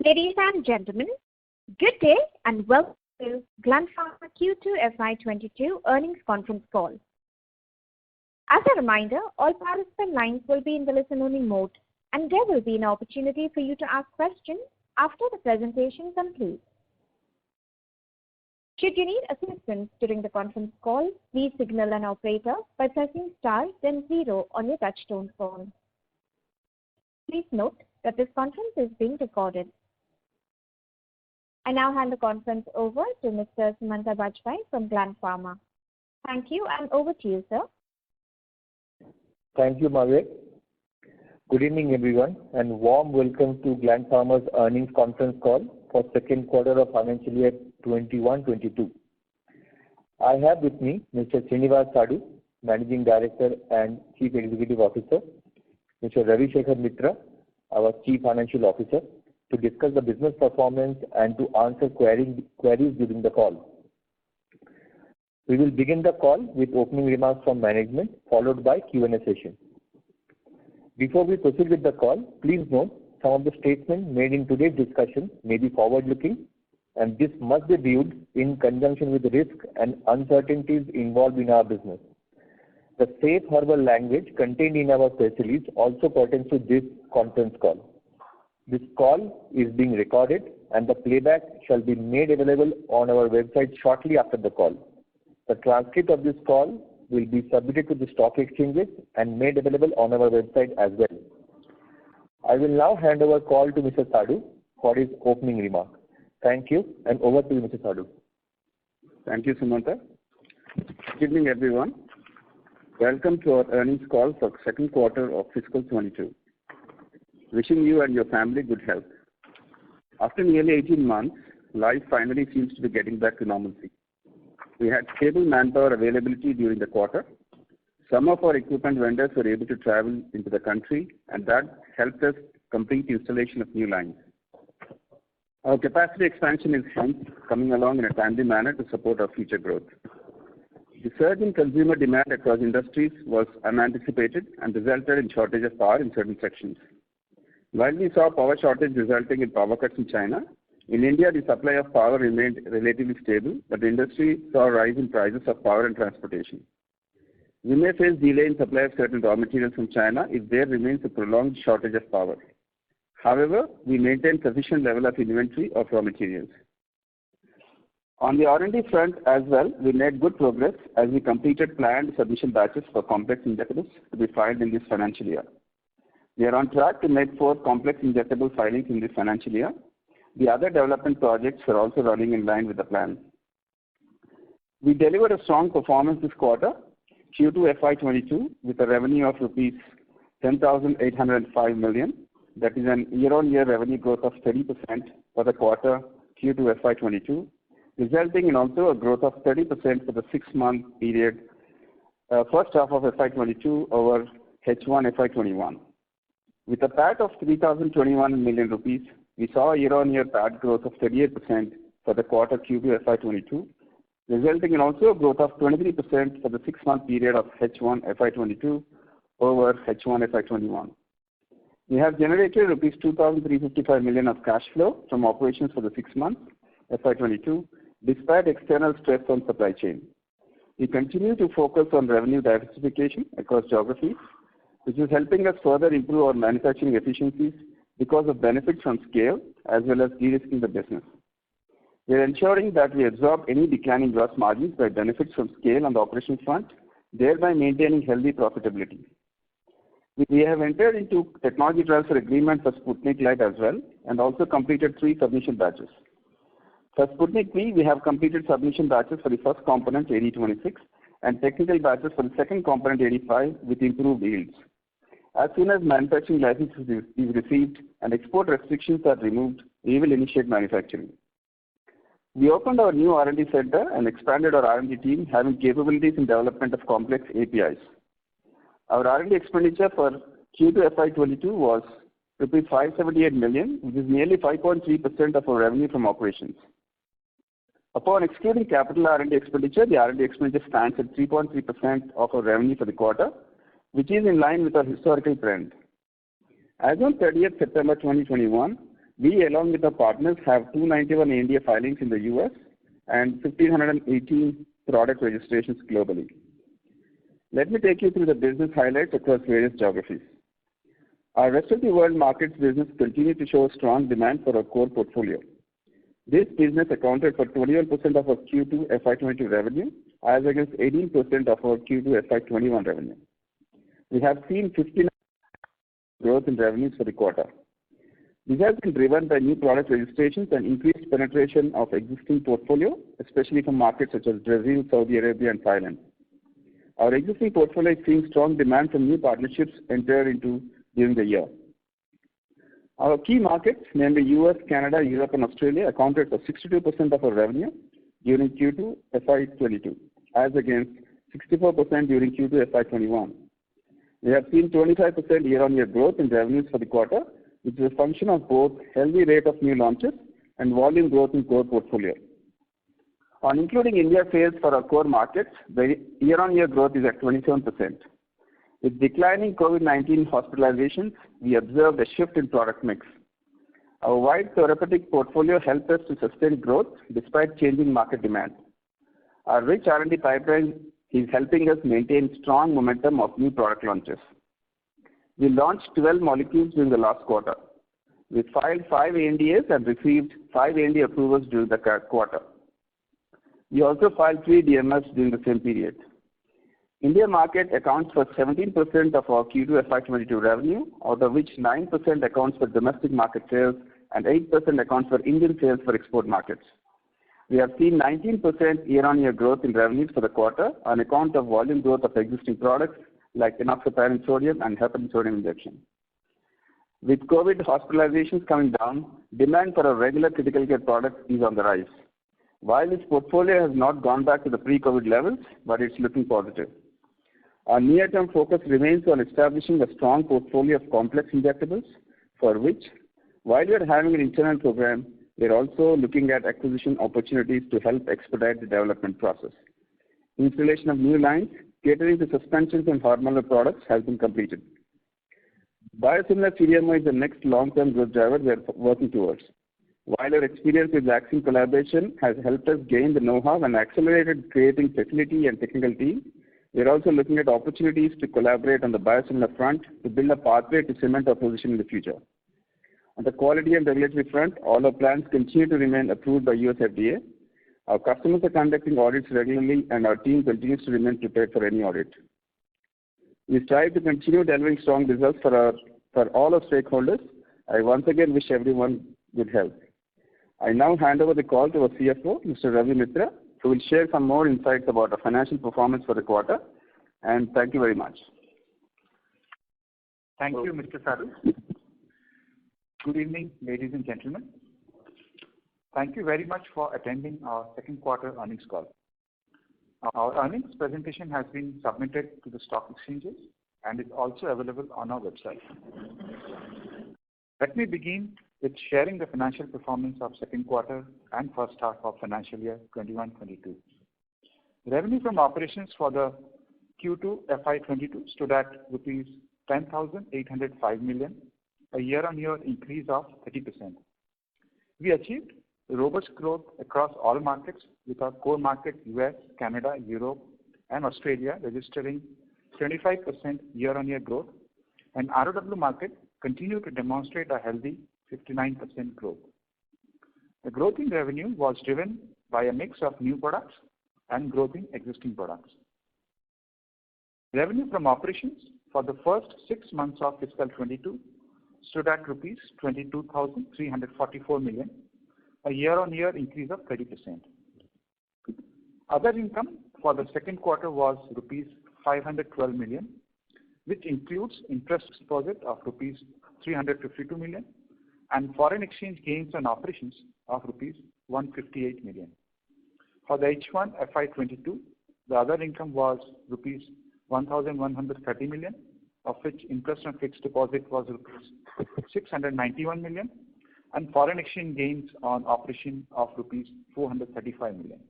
Ladies and gentlemen, good day and welcome to Gland Pharma Q2 FY22 earnings conference call. As a reminder, all participant lines will be in the listen-only mode, and there will be an opportunity for you to ask questions after the presentation concludes. Should you need assistance during the conference call, please signal an operator by pressing star then 0 on your touchtone phone. Please note that this conference is being recorded. I now hand the conference over to Mr. Sumanta Bajpayee from Gland Pharma. Thank you, and over to you, sir. Thank you, Margaret. Good evening, everyone, and warm welcome to Gland Pharma's earnings conference call for second quarter of financial year 21-22. I have with me Mr. Srinivas Sadu, Managing Director and Chief Executive Officer, Mr. Ravi Shekhar Mitra, our Chief Financial Officer, to discuss the business performance and to answer queries during the call. We will begin the call with opening remarks from management, followed by Q&A session. Before we proceed with the call, please note some of the statements made in today's discussion may be forward-looking, and this must be viewed in conjunction with the risks and uncertainties involved in our business. The safe harbor language contained in our press release also pertains to this conference call. This call is being recorded and the playback shall be made available on our website shortly after the call. The transcript of this call will be submitted to the stock exchanges and made available on our website as well. I will now hand over call to Mr. Sadu for his opening remark. Thank you, and over to you, Mr. Sadu. Thank you, Sumanta. Good evening, everyone. Welcome to our earnings call for second quarter of fiscal 22. Wishing you and your family good health. After nearly 18 months, life finally seems to be getting back to normalcy. We had stable manpower availability during the quarter. Some of our equipment vendors were able to travel into the country, and that helped us complete installation of new lines. Our capacity expansion is hence coming along in a timely manner to support our future growth. The surge in consumer demand across industries was unanticipated and resulted in shortage of power in certain sections. While we saw power shortage resulting in power cuts in China, in India the supply of power remained relatively stable, but the industry saw a rise in prices of power and transportation. We may face delay in supply of certain raw materials from China if there remains a prolonged shortage of power. However, we maintain sufficient level of inventory of raw materials. On the R&D front as well, we made good progress as we completed planned submission batches for complex injectables to be filed in this financial year. We are on track to make 4 complex injectable filings in this financial year. The other development projects are also running in line with the plan. We delivered a strong performance this quarter, Q2 FY22, with a revenue of rupees 10,805 million. That is an year-on-year revenue growth of 30% for the quarter Q2 FY22, resulting in also a growth of 30% for the 6-month period, first half of FY22 over H1 FY21. With a PAT of 3,021 million rupees, we saw a year-on-year PAT growth of 38% for the quarter Q2 FY22, resulting in also a growth of 23% for the 6-month period of H1 FY22 over H1 FY21. We have generated rupees 2,355 million of cash flow from operations for the 6 months FY22, despite external stress on supply chain. We continue to focus on revenue diversification across geographies, which is helping us further improve our manufacturing efficiencies because of benefits from scale as well as de-risking the business. We are ensuring that we absorb any declining gross margins by benefits from scale on the operations front, thereby maintaining healthy profitability. We have entered into technology transfer agreement for Sputnik Light as well, and also completed 3 submission batches. For Sputnik V, we have completed submission batches for the first component AD26 and technical batches for the second component AD5 with improved yields. As soon as manufacturing license is received and export restrictions are removed, we will initiate manufacturing. We opened our new R&D center and expanded our R&D team, having capabilities in development of complex APIs. Our R&D expenditure for Q2 FY22 was rupees 578 million, which is nearly 5.3% of our revenue from operations. Upon excluding capital R&D expenditure, the R&D expenditure stands at 3.3% of our revenue for the quarter, which is in line with our historical trend. As on 30th September 2021, We, along with our partners, have 291 ANDA filings in the US and 1,518 product registrations globally. Let me take you through the business highlights across various geographies. Our rest of the world markets business continued to show strong demand for our core portfolio. This business accounted for 21% of our Q2 FY22 revenue, as against 18% of our Q2 FY21 revenue. We have seen 59% growth in revenues for the quarter. This has been driven by new product registrations and increased penetration of existing portfolio, especially from markets such as Brazil, Saudi Arabia, and Thailand. Our existing portfolio is seeing strong demand from new partnerships entered into during the year. Our key markets, namely US, Canada, Europe, and Australia, accounted for 62% of our revenue during Q2 FY22, as against 64% during Q2 FY21. We have seen 25% year-on-year growth in revenues for the quarter, which is a function of both healthy rate of new launches and volume growth in core portfolio. On including India sales for our core markets, the year-on-year growth is at 27%. With declining COVID-19 hospitalizations, we observed a shift in product mix. Our wide therapeutic portfolio helped us to sustain growth despite changing market demand. Our rich R&D pipeline is helping us maintain strong momentum of new product launches. We launched 12 molecules during the last quarter. We filed 5 ANDAs and received 5 ANDA approvals during the quarter. We also filed 3 DMFs during the same period. India market accounts for 17% of our Q2 FY22 revenue, out of which 9% accounts for domestic market sales and 8% accounts for Indian sales for export markets. We have seen 19% year-on-year growth in revenues for the quarter on account of volume growth of existing products like enoxaparin sodium and heparin sodium injection. With COVID hospitalizations coming down, demand for our regular critical care products is on the rise. While this portfolio has not gone back to the pre-COVID levels, but it's looking positive. Our near-term focus remains on establishing a strong portfolio of complex injectables, for which, while we are having an internal program, we are also looking at acquisition opportunities to help expedite the development process. Installation of new lines catering to suspensions and hormonal products has been completed. Biosimilar CDMO is the next long-term growth driver we are working towards. While our experience with vaccine collaboration has helped us gain the know-how and accelerated creating facility and technical team, we are also looking at opportunities to collaborate on the biosimilar front to build a pathway to cement our position in the future. On the quality and regulatory front, all our plans continue to remain approved by US FDA. Our customers are conducting audits regularly and our team continues to remain prepared for any audit. We strive to continue delivering strong results for all our stakeholders. I once again wish everyone good health. I now hand over the call to our CFO, Mr. Ravi Mitra, who will share some more insights about our financial performance for the quarter. And thank you very much. Thank you, Mr. Sadu. Good evening, ladies and gentlemen. Thank you very much for attending our second quarter earnings call. Our earnings presentation has been submitted to the stock exchanges and is also available on our website. Let me begin with sharing the financial performance of second quarter and first half of financial year 21-22. Revenue from operations for the Q2 FY22 stood at rupees 10,805 million, a year-on-year increase of 30%. We achieved robust growth across all markets, with our core market US, Canada, Europe, and Australia registering 25% year-on-year growth, and ROW market continued to demonstrate a healthy 59% growth. The growth in revenue was driven by a mix of new products and growth in existing products. Revenue from operations for the first 6 months of fiscal 22 stood at rupees 22,344 million, a year-on-year increase of 30%. Other income for the second quarter was rupees 512 million, which includes interest deposit of rupees 352 million and foreign exchange gains on operations of rupees 158 million. For the H1 FY22, the other income was rupees 1,130 million, of which interest on fixed deposit was rupees 691 million and foreign exchange gains on operation of rupees 435 million.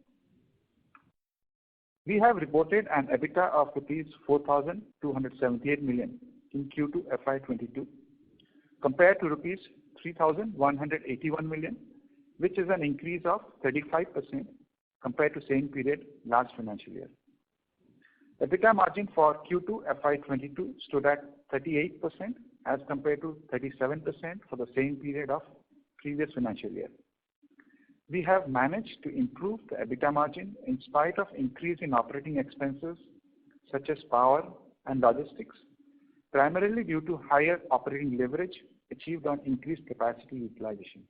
We have reported an EBITDA of rupees 4,278 million in Q2 FY22 compared to rupees 3,181 million, which is an increase of 35% compared to same period last financial year. EBITDA margin for Q2 FY22 stood at 38% as compared to 37% for the same period of previous financial year. We have managed to improve the EBITDA margin in spite of increase in operating expenses such as power and logistics, primarily due to higher operating leverage achieved on increased capacity utilization.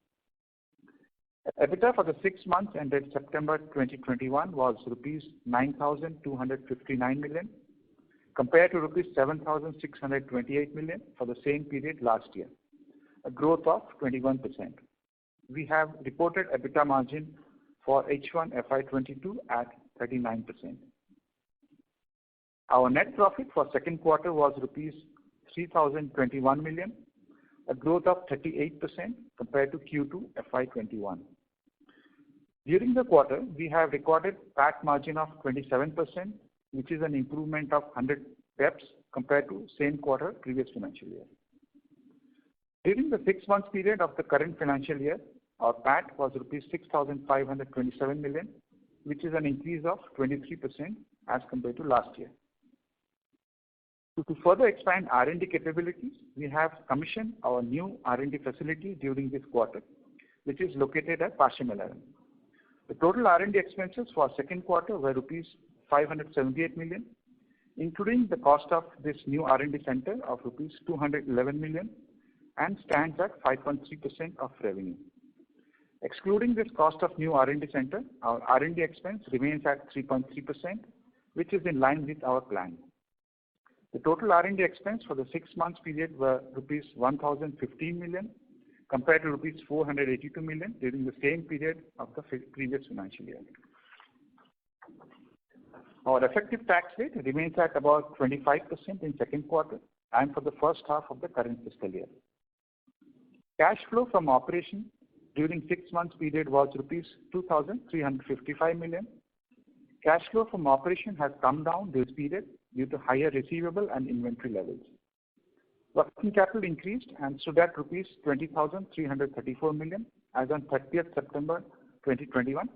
EBITDA for the 6 months ended September 2021 was rupees 9,259 million compared to rupees 7,628 million for the same period last year, a growth of 21%. We have reported EBITDA margin for H1 FY22 at 39%. Our net profit for second quarter was rupees 3,021 million, a growth of 38% compared to Q2 FY21. During the quarter, we have recorded PAT margin of 27%, which is an improvement of 100 bps compared to same quarter previous financial year. During the 6 months period of the current financial year, our PAT was rupees 6,527 million, which is an increase of 23% as compared to last year. To further expand R&D capabilities, we have commissioned our new R&D facility during this quarter, which is located at Pashamylaram. The total R&D expenses for second quarter were rupees 578 million, including the cost of this new R&D center of rupees 211 million and stands at 5.3% of revenue. Excluding this cost of new R&D center, our R&D expense remains at 3.3%, which is in line with our plan. The total R&D expense for the 6 months period were rupees 1,015 million compared to rupees 482 million during the same period of the previous financial year. Our effective tax rate remains at about 25% in second quarter and for the first half of the current fiscal year. Cash flow from operation during 6 months period was rupees 2,355 million. Cash flow from operation has come down this period due to higher receivable and inventory levels. Working capital increased and stood at rupees 20,334 million as on 30th September 2021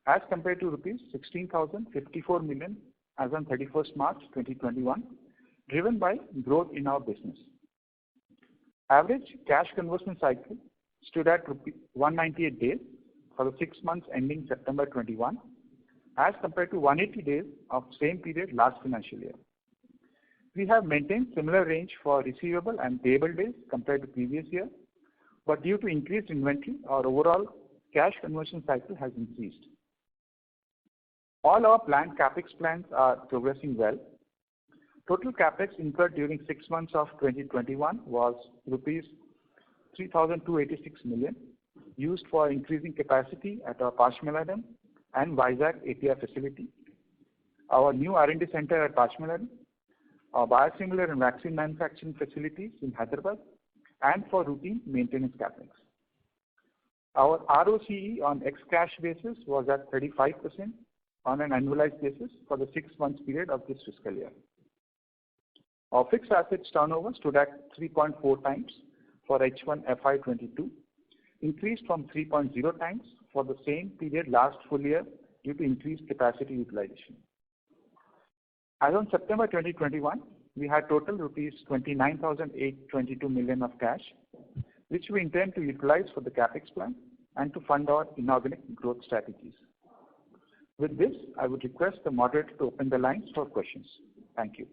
as compared to rupees 16,054 million as on 31st March 2021, driven by growth in our business. Average cash conversion cycle stood at 198 days for the 6 months ending September 21 as compared to 180 days of same period last financial year. We have maintained similar range for receivable and payable days compared to previous year, but due to increased inventory, our overall cash conversion cycle has increased. All our planned capex plans are progressing well. Total capex incurred during 6 months of 2021 was rupees 3,286 million, used for increasing capacity at our Pashamylaram and Vizag API facility, our new R&D center at Pashamylaram, our biosimilar and vaccine manufacturing facilities in Hyderabad, and for routine maintenance capex. Our ROCE on ex-cash basis was at 35% on an annualized basis for the 6 months period of this fiscal year. Our fixed assets turnover stood at 3.4 times for H1 FY22, increased from 3.0 times for the same period last full year due to increased capacity utilization. As on September 2021, we had total rupees 29,822 million of cash, which we intend to utilize for the capex plan and to fund our inorganic growth strategies. With this, I would request the moderator to open the lines for questions. Thank you.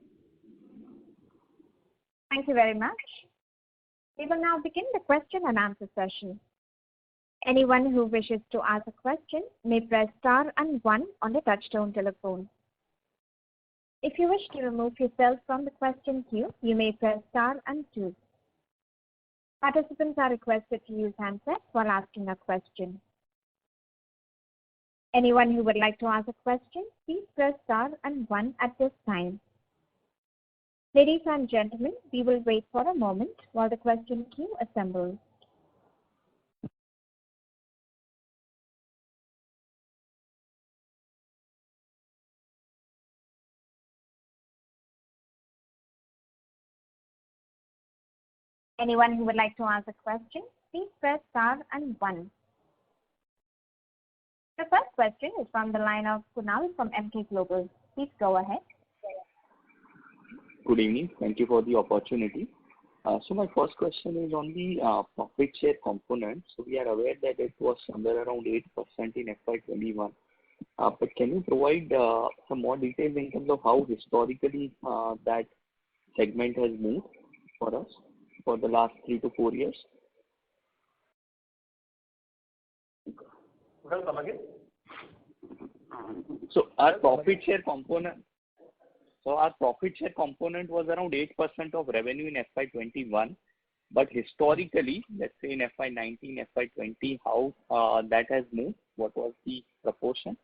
Thank you very much. We will now begin the question and answer session. Anyone who wishes to ask a question may press star and 1 on the touchtone telephone. If you wish to remove yourself from the question queue, you may press star and 2. Participants are requested to use handsets while asking a question. Anyone who would like to ask a question, please press star and 1 at this time. Ladies and gentlemen, we will wait for a moment while the question queue assembles. Anyone who would like to ask a question, please press star and 1. The first question is from the line of Kunal from Emkay Global. Please go ahead. Good evening. Thank you for the opportunity. So my first question is on the profit share component. So we are aware that it was somewhere around 8% in FY21. But can you provide some more details in terms of how historically that segment has moved for us for the last 3 to 4 years? Well, come again. So our profit share component. So our profit share component was around 8% of revenue in FY21, but historically, let's say in FY19, FY20, how that has moved? What was the proportion?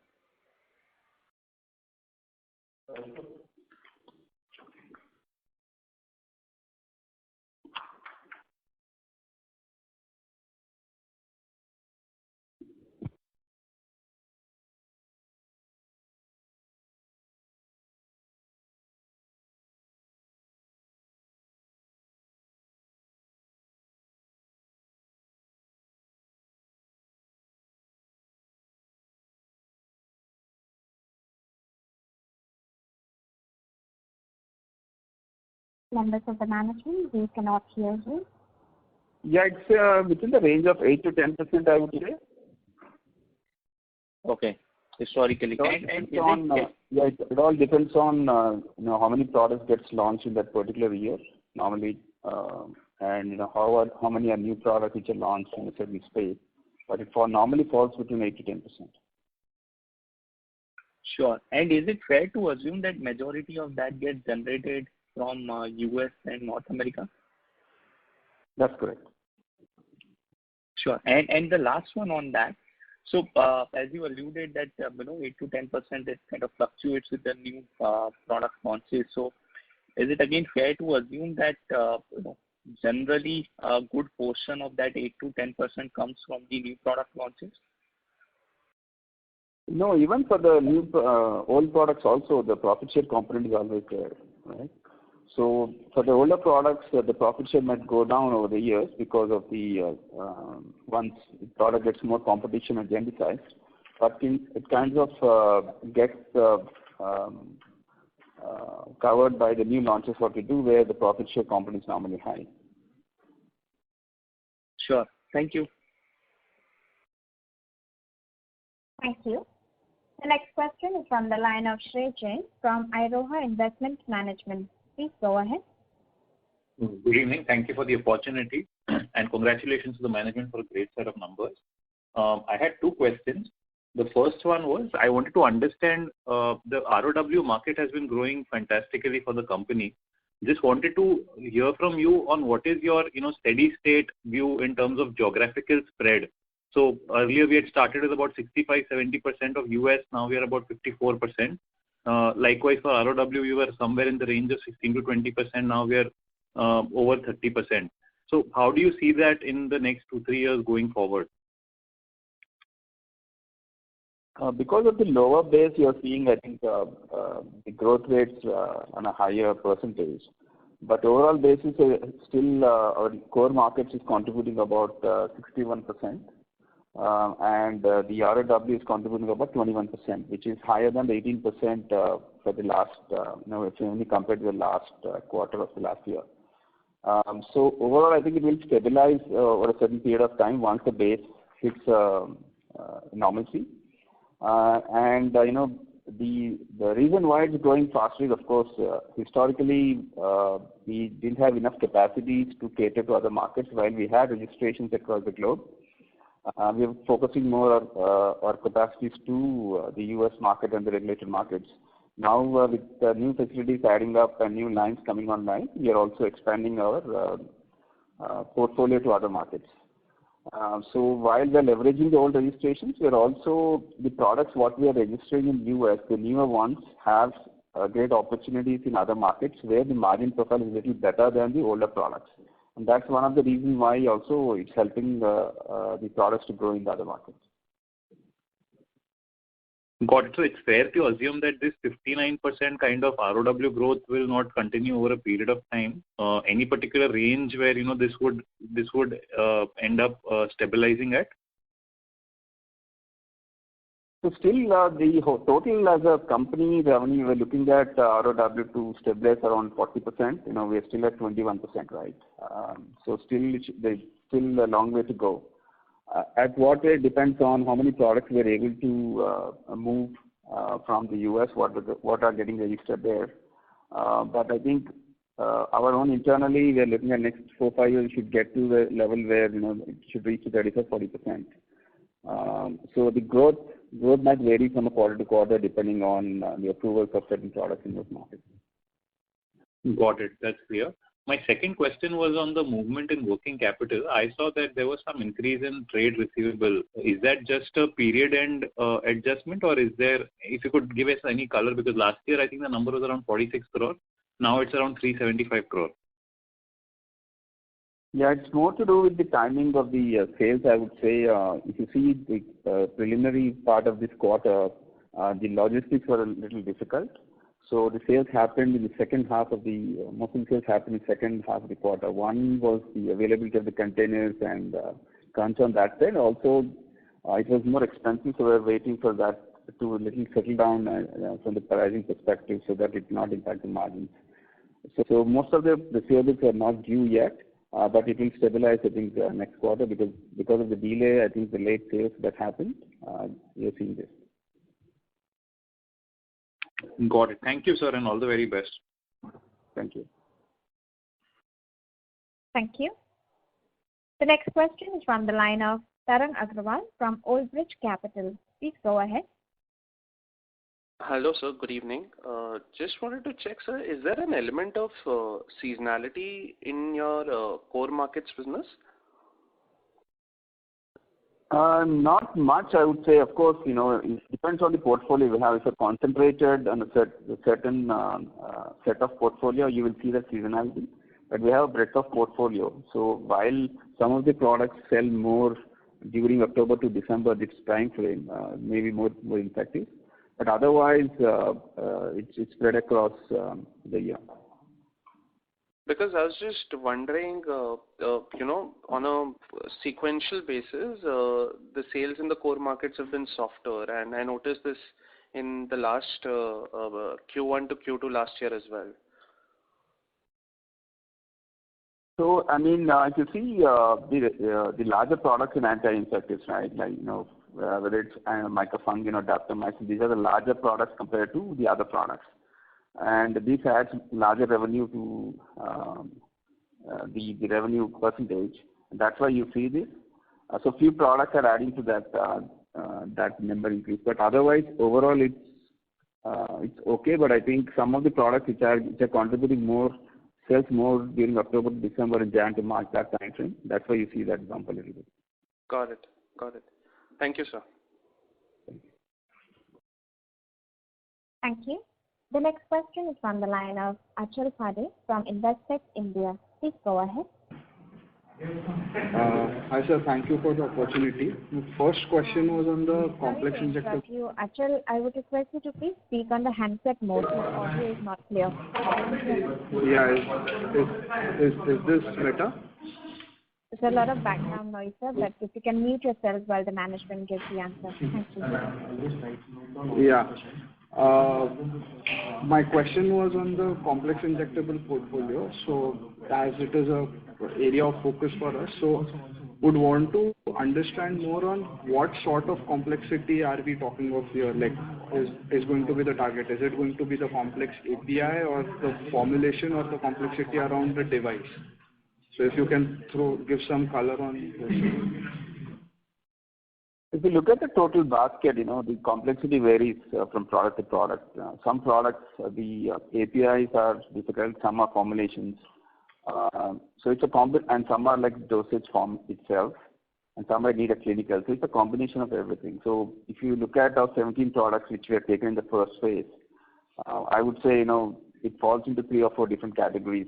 Members of the management, we cannot hear you. Yeah, it's within the range of 8 to 10%, I would say. Okay, historically. It all depends on how many products gets launched in that particular year normally, and how many are new products which are launched in a certain space. But it normally falls between 8 to 10%. Sure. And is it fair to assume that majority of that gets generated from US and North America? That's correct. Sure. And the last one on that. So as you alluded that 8 to 10% it kind of fluctuates with the new product launches. So is it again fair to assume that generally a good portion of that 8 to 10% comes from the new product launches? No, even for the new old products also, the profit share component is always there, right? So for the older products, the profit share might go down over the years because of the once the product gets more competition and genericized, but it kind of gets covered by the new launches what we do, where the profit share component is normally high. Sure. Thank you. Thank you. The next question is from the line of Shrey Jain from Iroha Investment Management. Please go ahead. Good evening. Thank you for the opportunity and congratulations to the management for a great set of numbers. I had 2 questions. The first one was I wanted to understand the ROW market has been growing fantastically for the company. Just wanted to hear from you on what is your steady state view in terms of geographical spread. So earlier we had started with about 65-70% of US. Now we are about 54%. Likewise for ROW, we were somewhere in the range of 16 to 20%. Now we are over 30%. So how do you see that in the next 2-3 years going forward? Because of the lower base, you're seeing, I think, the growth rates on a higher percentage. But overall basis, still our core markets is contributing about 61%. And the ROW is contributing about 21%, which is higher than the 18% for the last, if you only compare to the last quarter of the last year. So overall, I think it will stabilize over a certain period of time once the base hits normalcy. And the reason why it's growing faster is, of course, historically we didn't have enough capacities to cater to other markets while we had registrations across the globe. We are focusing more our capacities to the US market and the regulated markets. Now with the new facilities adding up and new lines coming online, we are also expanding our portfolio to other markets. So while we are leveraging the old registrations, we are also the products what we are registering in US, the newer ones have great opportunities in other markets where the margin profile is a little better than the older products. And that's one of the reasons why also it's helping the products to grow in the other markets. Got it. So it's fair to assume that this 59% kind of ROW growth will not continue over a period of time. Any particular range where this would end up stabilizing at? So still, the total as a company revenue, we're looking at ROW to stabilize around 40%. We are still at 21%, right? So there's still a long way to go. At what rate depends on how many products we are able to move from the US, what are getting registered there. But I think our own internally, we are looking at next 4-5 years should get to the level where it should reach to 35-40%. So the growth might vary from a quarter to quarter depending on the approvals of certain products in those markets. Got it. That's clear. My second question was on the movement in working capital. I saw that there was some increase in trade receivable. Is that just a period end adjustment, or is there, if you could give us any color, because last year I think the number was around 46 crore. Now it's around 375 crore. Yeah, it's more to do with the timing of the sales, I would say. If you see the preliminary part of this quarter, the logistics were a little difficult. So the sales happened in the second half of most of the sales happened in the second half of the quarter. One was the availability of the containers and crunch on that side. Also, it was more expensive, so we were waiting for that to a little settle down from the pricing perspective so that it not impact the margins. So most of the receivables are not due yet, but it will stabilize, I think, next quarter because of the delay, I think the late sales that happened, we are seeing this. Got it. Thank you, sir, and all the very best. Thank you. Thank you. The next question is from the line of Tarang Agrawal from Old Bridge Capital. Please go ahead. Hello, sir. Good evening. Just wanted to check, sir, is there an element of seasonality in your core markets business? Not much, I would say. Of course, it depends on the portfolio we have. If you're concentrated on a certain set of portfolio, you will see the seasonality. But we have a breadth of portfolio. So while some of the products sell more during October to December, this time frame may be more effective. But otherwise, it's spread across the year. Because I was just wondering, on a sequential basis, the sales in the core markets have been softer, and I noticed this in the last Q1 to Q2 last year as well. So, I mean, if you see the larger products in anti-infectives, right, like, whether it's micafungin or daptomycin, these are the larger products compared to the other products. And this adds larger revenue to the revenue percentage. That's why you see this. So few products are adding to that number increase. But otherwise, overall, it's okay. But I think some of the products which are contributing more, sells more during October to December and Jan to March, that time frame. That's why you see that bump a little bit. Got it. Thank you, sir. Thank you. The next question is from the line of Achal Phade from Investec India. Please go ahead. Hi, sir. Thank you for the opportunity. The first question was on the complex injectable. Achal, I would request you to please speak on the handset mode. Your audio is not clear. Yeah. Is this better? There's a lot of background noise, sir, but if you can mute yourself while the management gives the answer. Thank you. Yeah. My question was on the complex injectable portfolio. So as it is a area of focus for us, so would want to understand more on what sort of complexity are we talking of here? Like, is going to be the target? Is it going to be the complex API or the formulation or the complexity around the device? So if you can give some color on this. If you look at the total basket, the complexity varies from product to product. Some products, the APIs are difficult, some are formulations. So it's and some are like dosage form itself, and some might need a clinical. So it's a combination of everything. So if you look at our 17 products which we have taken in the first phase, I would say, it falls into 3 or 4 different categories.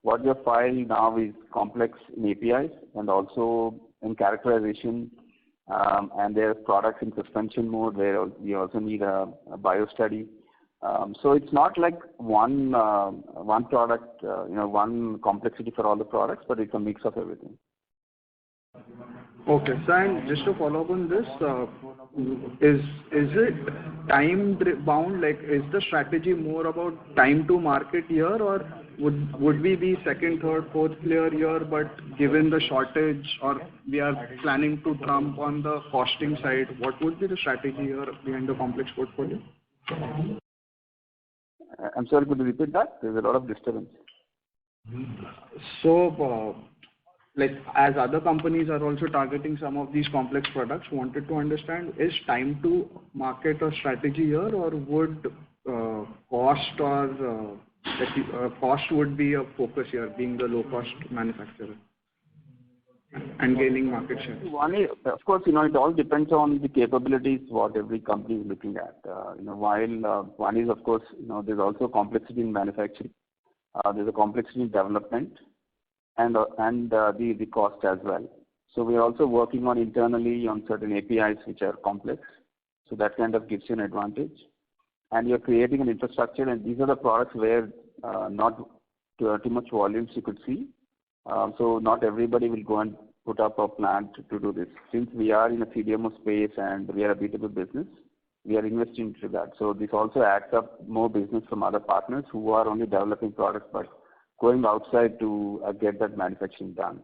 What we have filed now is complex in APIs and also in characterization and there are products in suspension mode where we also need a bio study. So it's not like one product, one complexity for all the products, but it's a mix of everything. Okay. So, and just to follow up on this, is it time bound? Like, is the strategy more about time to market here, or would we be second, third, fourth player here, but given the shortage, or we are planning to trump on the costing side, what would be the strategy here behind the complex portfolio? I'm sorry, could you repeat that? There's a lot of disturbance. So, like, as other companies are also targeting some of these complex products, wanted to understand, is time to market a strategy here, or would cost or cost would be a focus here, being the low-cost manufacturer and gaining market share? One is, of course, it all depends on the capabilities what every company is looking at. While one is, of course, there's also complexity in manufacturing. There's a complexity in development and the cost as well. So we are also working on internally on certain APIs which are complex. So that kind of gives you an advantage. And you're creating an infrastructure, and these are the products where not too much volumes you could see. So not everybody will go and put up a plant to do this. Since we are in a CDMO space and we are a B2B business, we are investing into that. So this also adds up more business from other partners who are only developing products but going outside to get that manufacturing done.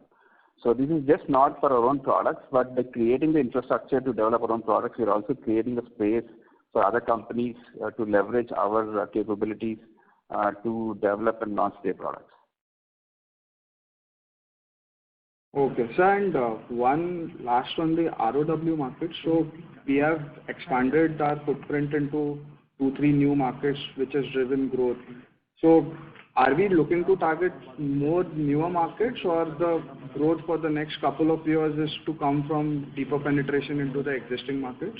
So this is just not for our own products, but by creating the infrastructure to develop our own products, we are also creating a space for other companies to leverage our capabilities to develop and launch their products. Okay, sir, and one last on the ROW market. So we have expanded our footprint into 2-3 new markets, which has driven growth. So are we looking to target more newer markets, or the growth for the next couple of years is to come from deeper penetration into the existing markets?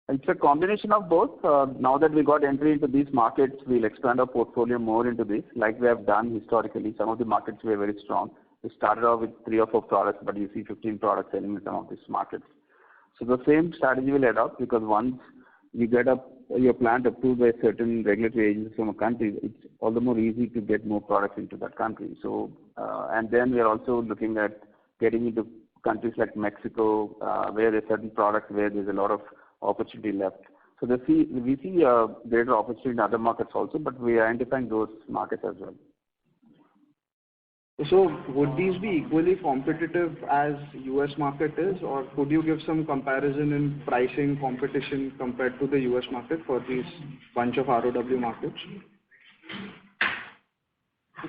It's a combination of both. Now that we got entry into these markets, we'll expand our portfolio more into this, like we have done historically. Some of the markets were very strong. We started off with 3 or 4 products, but you see 15 products selling in some of these markets. So the same strategy will adopt, because once you get your plant approved by certain regulatory agencies from a country, it's all the more easy to get more products into that country. So, and then we are also looking at getting into countries like Mexico, where there are certain products where there's a lot of opportunity left. So we see a greater opportunity in other markets also, but we are identifying those markets as well. So would these be equally competitive as US market is, or could you give some comparison in pricing competition compared to the US market for these bunch of ROW markets?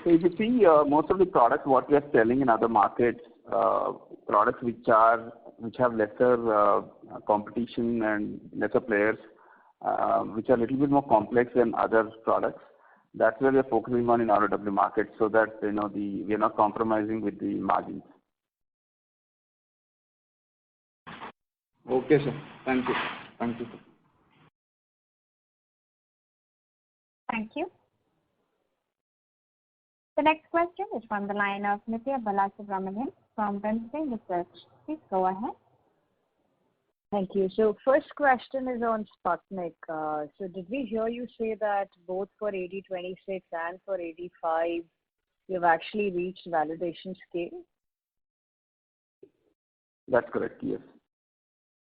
So if you see most of the products what we are selling in other markets, products which have lesser competition and lesser players, which are a little bit more complex than other products. That's where we are focusing on in ROW markets, so that we are not compromising with the margins. Okay, sir. Thank you. Thank you. Thank you. The next question is from the line of Nithya Balasubramanian from Bernstein Research. Please go ahead. Thank you. So first question is on Sputnik. So did we hear you say that both for AD26 and for AD5, you've actually reached validation scale? That's correct, yes.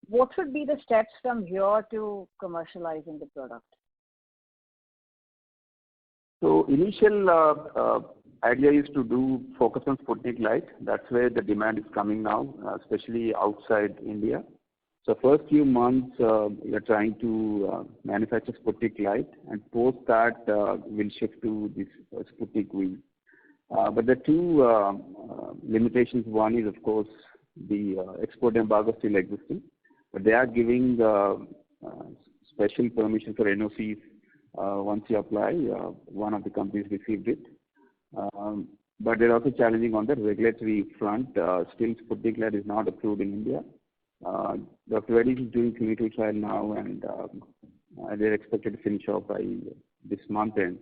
What would be the steps from here to commercializing the product? So initial idea is to focus on Sputnik Light. That's where the demand is coming now, especially outside India. So first few months, we are trying to manufacture Sputnik Light, and post that, we'll shift to this Sputnik V. But the two limitations, one is, of course, the export embargo still existing, but they are giving special permission for NOCs once you apply. One of the companies received it. But they're also challenging on the regulatory front. Still, Sputnik Light is not approved in India. Dr. Reddy's is doing clinical trial now, and they're expected to finish off by this month end.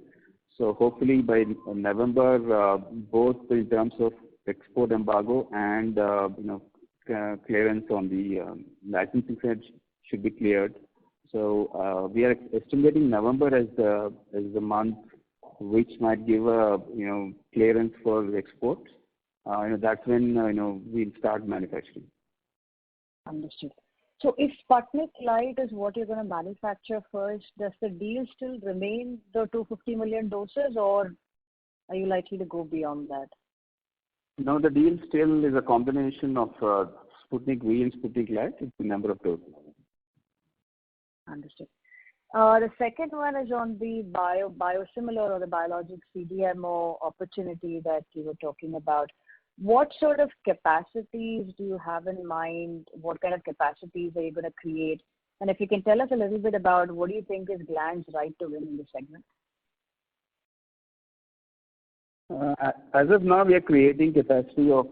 So hopefully by November, both in terms of export embargo and clearance on the licensing side should be cleared. So we are estimating November as the month which might give a clearance for exports. That's when we'll start manufacturing. Understood. So if Sputnik Light is what you're going to manufacture first, does the deal still remain the 250 million doses, or are you likely to go beyond that? No, the deal still is a combination of Sputnik V and Sputnik Light. It's the number of doses. Understood. The second one is on the biosimilar or the biologic CDMO opportunity that you were talking about. What sort of capacities do you have in mind? What kind of capacities are you going to create? And if you can tell us a little bit about what do you think is Gland's right to win in this segment? As of now, we are creating capacity of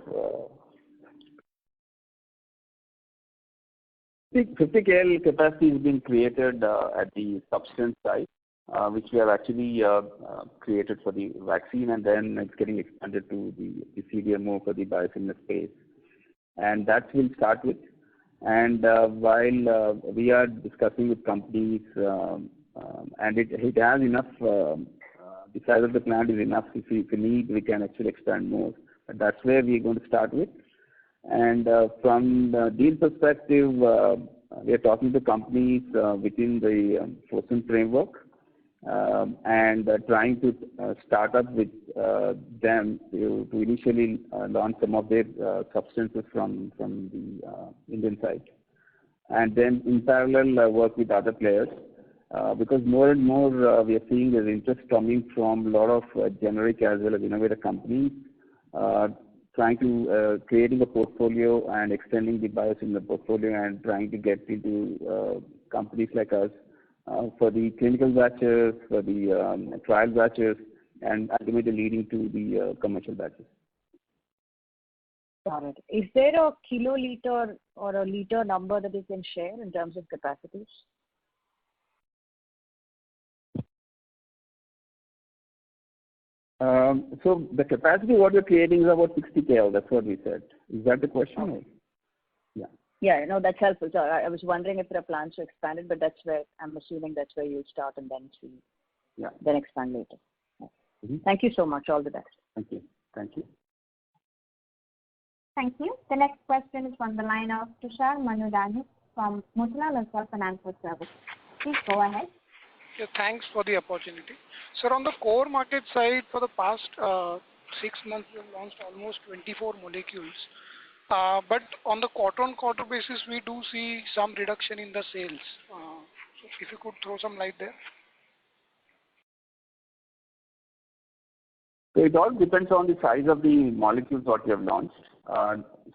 50 KL capacity is being created at the substance site, which we have actually created for the vaccine, and then it's getting expanded to the CDMO for the biosimilar space. And that we'll start with. And while we are discussing with companies, and it has enough, the size of the plant is enough. If we need, we can actually expand more. But that's where we're going to start with. And from the deal perspective, we are talking to companies within the Fosun framework and trying to start up with them to initially launch some of their substances from the Indian side. And then in parallel work with other players because more and more we are seeing there's interest coming from a lot of generic as well as innovator companies trying to creating a portfolio and extending the biosimilar portfolio and trying to get into companies like us for the clinical batches, for the trial batches, and ultimately leading to the commercial batches. Got it. Is there a kiloliter or a liter number that you can share in terms of capacities? So the capacity what we're creating is about 60 KL. That's what we said. Is that the question? Okay. Yeah. Yeah, no, that's helpful. So I was wondering if there are plans to expand it, but that's where I'm assuming that's where you'll start and then see. Yeah. Then expand later. Yeah. Mm-hmm. Thank you so much. All the best. Thank you. Thank you. Thank you. The next question is from the line of Tushar Manudhane from Motilal Oswal Financial Services. Please go ahead. Yeah, thanks for the opportunity. Sir, on the core market side, for the past 6 months, we have launched almost 24 molecules. But on the quarter-on-quarter basis, we do see some reduction in the sales. So if you could throw some light there. So it all depends on the size of the molecules what you have launched.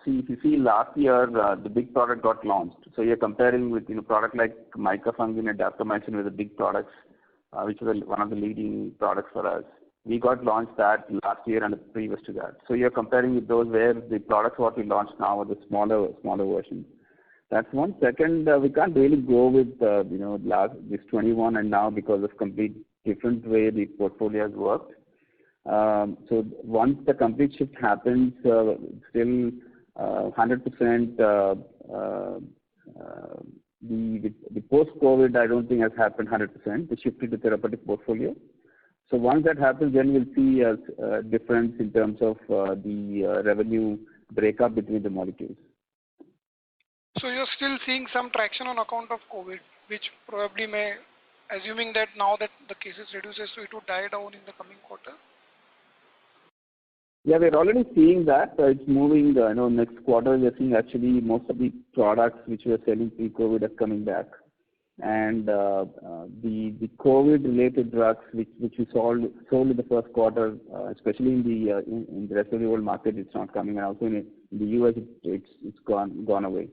If you see last year, the big product got launched. So you're comparing with product like micafungin and daptomycin with the big products, which was one of the leading products for us. We got launched that last year and the previous to that. So you're comparing with those where the products what we launched now are the smaller versions. That's one. Second, we can't really go with this 21 and now because of complete different way the portfolio has worked. So once the complete shift happens, still 100%. The post-COVID, I don't think has happened 100%. The shift to the therapeutic portfolio. So once that happens, then we'll see a difference in terms of the revenue breakup between the molecules. So you're still seeing some traction on account of COVID, which probably may, assuming that now that the cases reduces, so it would die down in the coming quarter? Yeah, we're already seeing that. It's moving. Next quarter we're seeing actually most of the products which we were selling pre-COVID are coming back, and the COVID-related drugs which we sold in the first quarter, especially in the rest of the world market, it's not coming. And also in the US, it's gone away.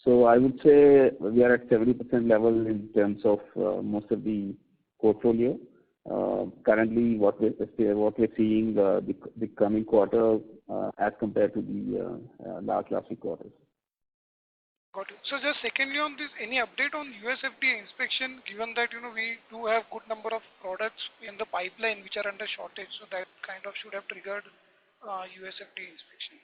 So I would say we are at 70% level in terms of most of the portfolio. Currently, what we're seeing the coming quarter as compared to the last few quarters. Got it. So just secondly on this, any update on US FDA inspection? Given that we do have good number of products in the pipeline which are under shortage, so that kind of should have triggered US FDA inspection.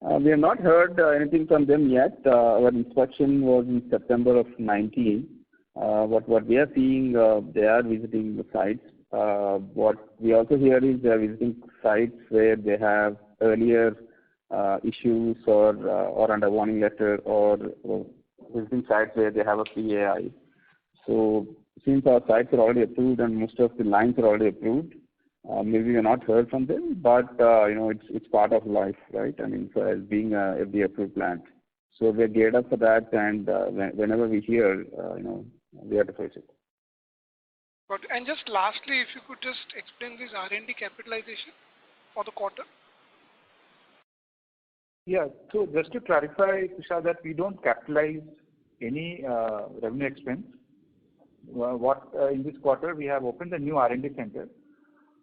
We have not heard anything from them yet. Our inspection was in September of 19. What we are seeing, they are visiting the sites. What we also hear is they are visiting sites where they have earlier issues or under warning letter, or visiting sites where they have a PAI. So since our sites are already approved and most of the lines are already approved, maybe we have not heard from them, but it's part of life, right? I mean, so as being a FDA approved plant, so we're geared up for that, and whenever we hear, we have to face it. Got it. And just lastly, if you could just explain this R&D capitalization for the quarter. Yeah. So just to clarify, Tushar, that we don't capitalize any revenue expense. In this quarter we have opened a new R&D center,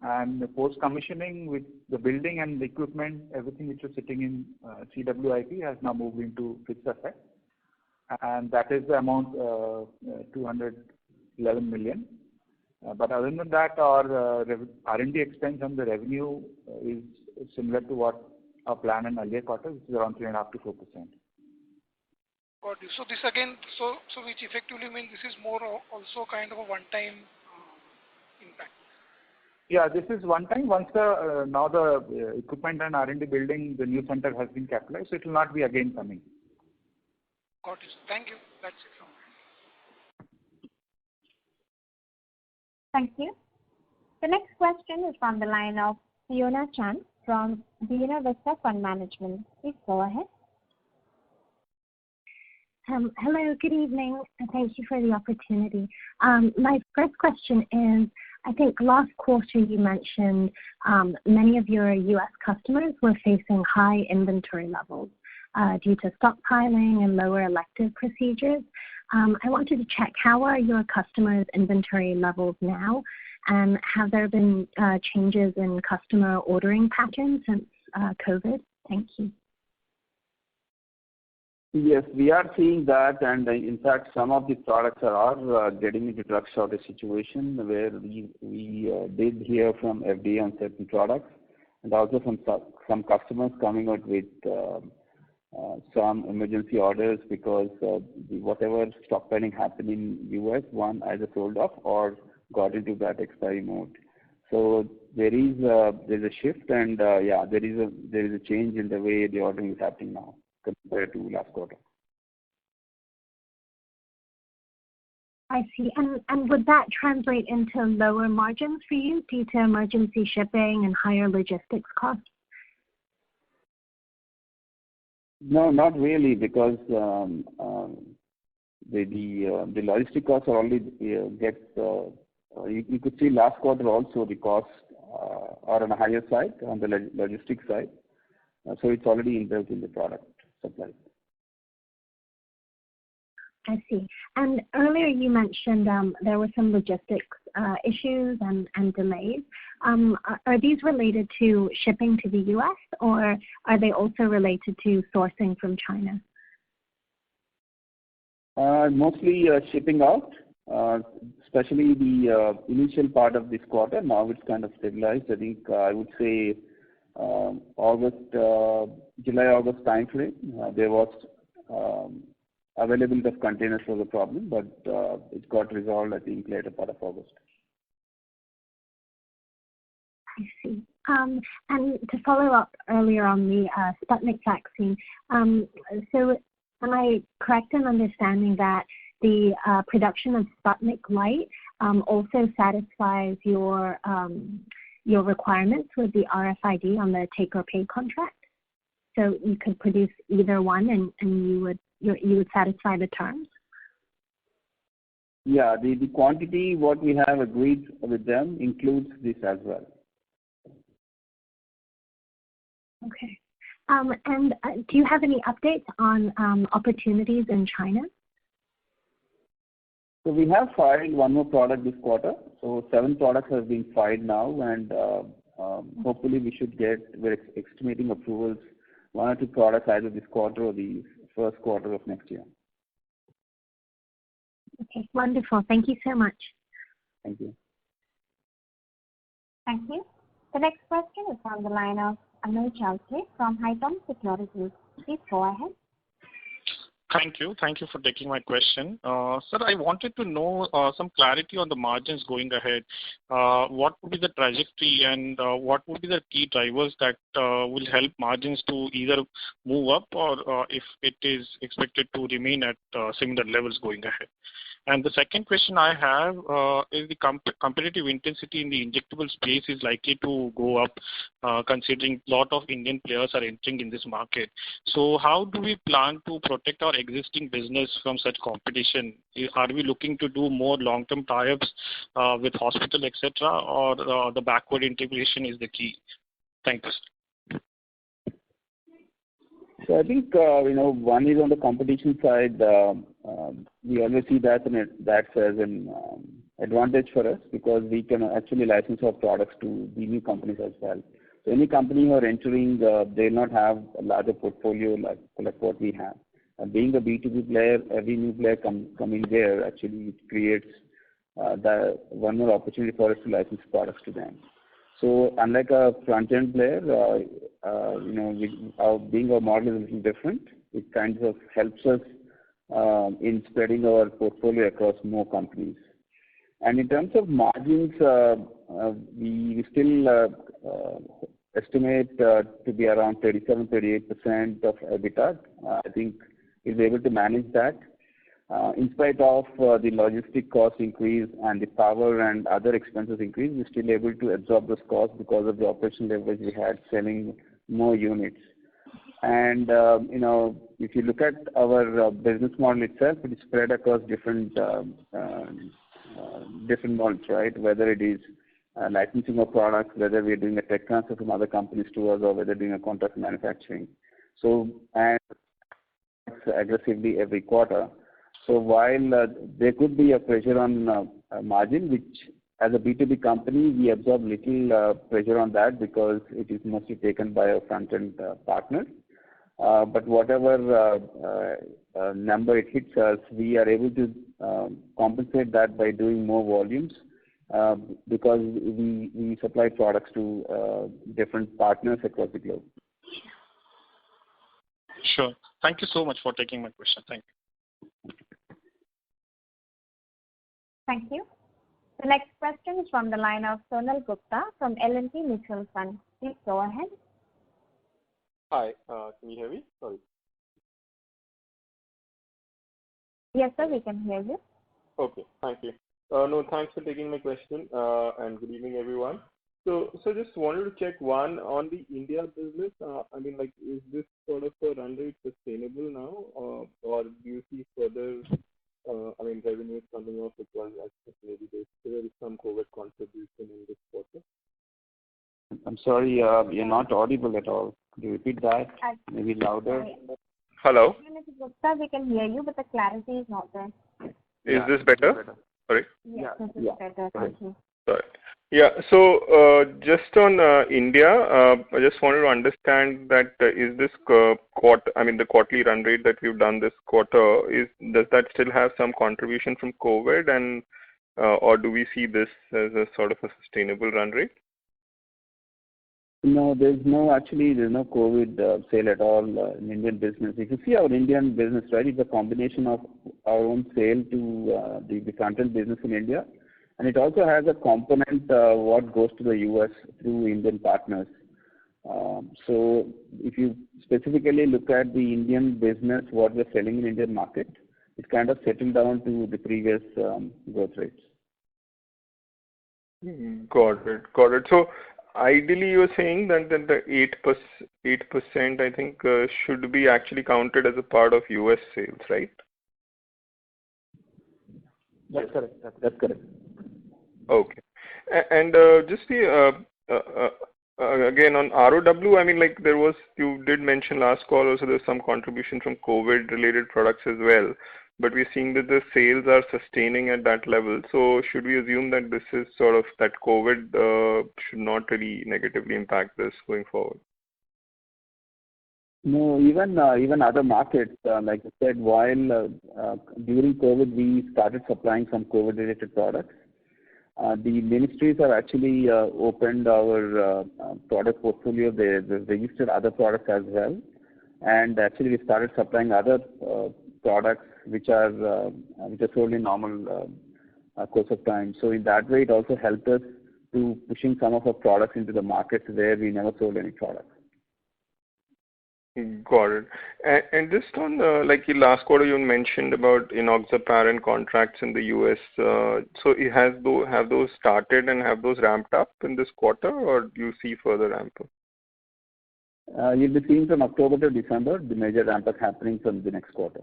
and post commissioning with the building and the equipment, everything which was sitting in CWIP has now moved into fixed asset, and that is the amount 211 million. But other than that, our R&D expense on the revenue is similar to what our plan in earlier quarters, which is around 3.5 to 4%. Got you. So this again, so which effectively means this is more also kind of a one-time impact. Yeah, this is one time. Once now the equipment and R&D building, the new center has been capitalized, so it will not be again coming. Got it. Thank you. That's it from me. Thank you. The next question is from the line of Fiona Chan from Buena Vista Fund Management. Please go ahead. Hello, good evening, and thank you for the opportunity. My first question is, I think last quarter you mentioned many of your U.S. customers were facing high inventory levels due to stockpiling and lower elective procedures. I wanted to check, how are your customers' inventory levels now, and have there been changes in customer ordering patterns since COVID? Thank you. Yes, we are seeing that, and in fact, some of the products are getting into drug shortage situation, where we did hear from FDA on certain products, and also from some customers coming out with some emergency orders because whatever stockpiling happened in US, one either sold off or got into that expiry mode. So there's a shift, and there is a change in the way the ordering is happening now compared to last quarter. I see. And would that translate into lower margins for you due to emergency shipping and higher logistics costs? No, not really, because the logistic costs are already you could see last quarter also the costs are on a higher side, on the logistics side. So it's already inbuilt in the product supply. I see. And earlier you mentioned there were some logistics issues and delays. Are these related to shipping to the U.S. or are they also related to sourcing from China? Mostly shipping out, especially the initial part of this quarter. Now it's kind of stabilized. I think I would say July-August time frame, there was availability of containers was a problem, but it got resolved, I think, later part of August. I see. And to follow up earlier on the Sputnik vaccine, so am I correct in understanding that the production of Sputnik Light also satisfies your requirements with the RFID on the take-or-pay contract? So you could produce either one, and you would satisfy the terms? Yeah, the quantity what we have agreed with them includes this as well. Okay. And do you have any updates on opportunities in China? So we have filed one more product this quarter. So 7 products have been filed now, and hopefully we're estimating approvals, 1 or 2 products either this quarter or the first quarter of next year. Okay, wonderful. Thank you so much. Thank you. Thank you. The next question is from the line of Amey Chalke from Haitong Securities. Please go ahead. Thank you. Thank you for taking my question. Sir, I wanted to know some clarity on the margins going ahead. What would be the trajectory and what would be the key drivers that will help margins to either move up or if it is expected to remain at similar levels going ahead? And the second question I have is the competitive intensity in the injectable space is likely to go up considering a lot of Indian players are entering in this market. So how do we plan to protect our existing business from such competition? Are we looking to do more long-term tie-ups with hospital, etc., or the backward integration is the key? Thank you. So I think, one is on the competition side, we always see that as an advantage for us because we can actually license our products to the new companies as well. So any company who are entering, they will not have a larger portfolio like what we have. Being a B2B player, every new player coming there actually creates one more opportunity for us to license products to them. So unlike a front-end player, being our model is a little different. It kind of helps us in spreading our portfolio across more companies. And in terms of margins, we still estimate to be around 37-38% of EBITDA. I think we'll be able to manage that. In spite of the logistic cost increase and the power and other expenses increase, we're still able to absorb those costs because of the operational leverage we had selling more units. And, if you look at our business model itself, it is spread across different models, right? Whether it is licensing of products, whether we're doing a tech transfer from other companies to us, or whether doing a contract manufacturing. So, and aggressively every quarter. So while there could be a pressure on margin, which as a B2B company, we absorb little pressure on that because it is mostly taken by our front-end partners. But whatever number it hits us, we are able to compensate that by doing more volumes because we supply products to different partners across the globe. Sure. Thank you so much for taking my question. Thank you. Thank you. The next question is from the line of Sonal Gupta from L&T Mutual Fund. Please go ahead. Hi, can you hear me? Sorry. Yes, sir, we can hear you. Okay, thank you. No, thanks for taking my question, and good evening, everyone. So just wanted to check one on the India business. Is this sort of a run rate sustainable now, or do you see further, revenues coming off because maybe there is some COVID contribution in this quarter? I'm sorry, you're not audible at all. Could you repeat that? Maybe louder. Hello? Mr. Gupta, we can hear you, but the clarity is not there. Is this better? Sorry? Yes, this is better. Thank you. Sorry. Yeah. So just on India, I just wanted to understand that is this the quarterly run rate that we've done this quarter, does that still have some contribution from COVID, and or do we see this as a sort of a sustainable run rate? No, there's no COVID sale at all in Indian business. If you see our Indian business, right, it's a combination of our own sale to the front-end business in India. And it also has a component what goes to the US through Indian partners. So if you specifically look at the Indian business, what we're selling in Indian market, it kind of settled down to the previous growth rates. Got it. So ideally, you're saying that the 8%, I think, should be actually counted as a part of US sales, right? That's correct. That's correct. Okay. And just again on ROW, you did mention last call also there's some contribution from COVID-related products as well, but we're seeing that the sales are sustaining at that level. So should we assume that this is sort of that COVID should not really negatively impact this going forward? No, even other markets, like I said, while during COVID we started supplying some COVID-related products. The ministries have actually opened our product portfolio. They registered other products as well, and actually we started supplying other products which are sold in normal course of time. So in that way, it also helped us to pushing some of our products into the markets where we never sold any products. Got it. And just on like last quarter, you mentioned about enoxaparin contracts in the US. So have those started and have those ramped up in this quarter, or do you see further ramp up? You'll be seeing from October to December the major ramp up happening from the next quarter.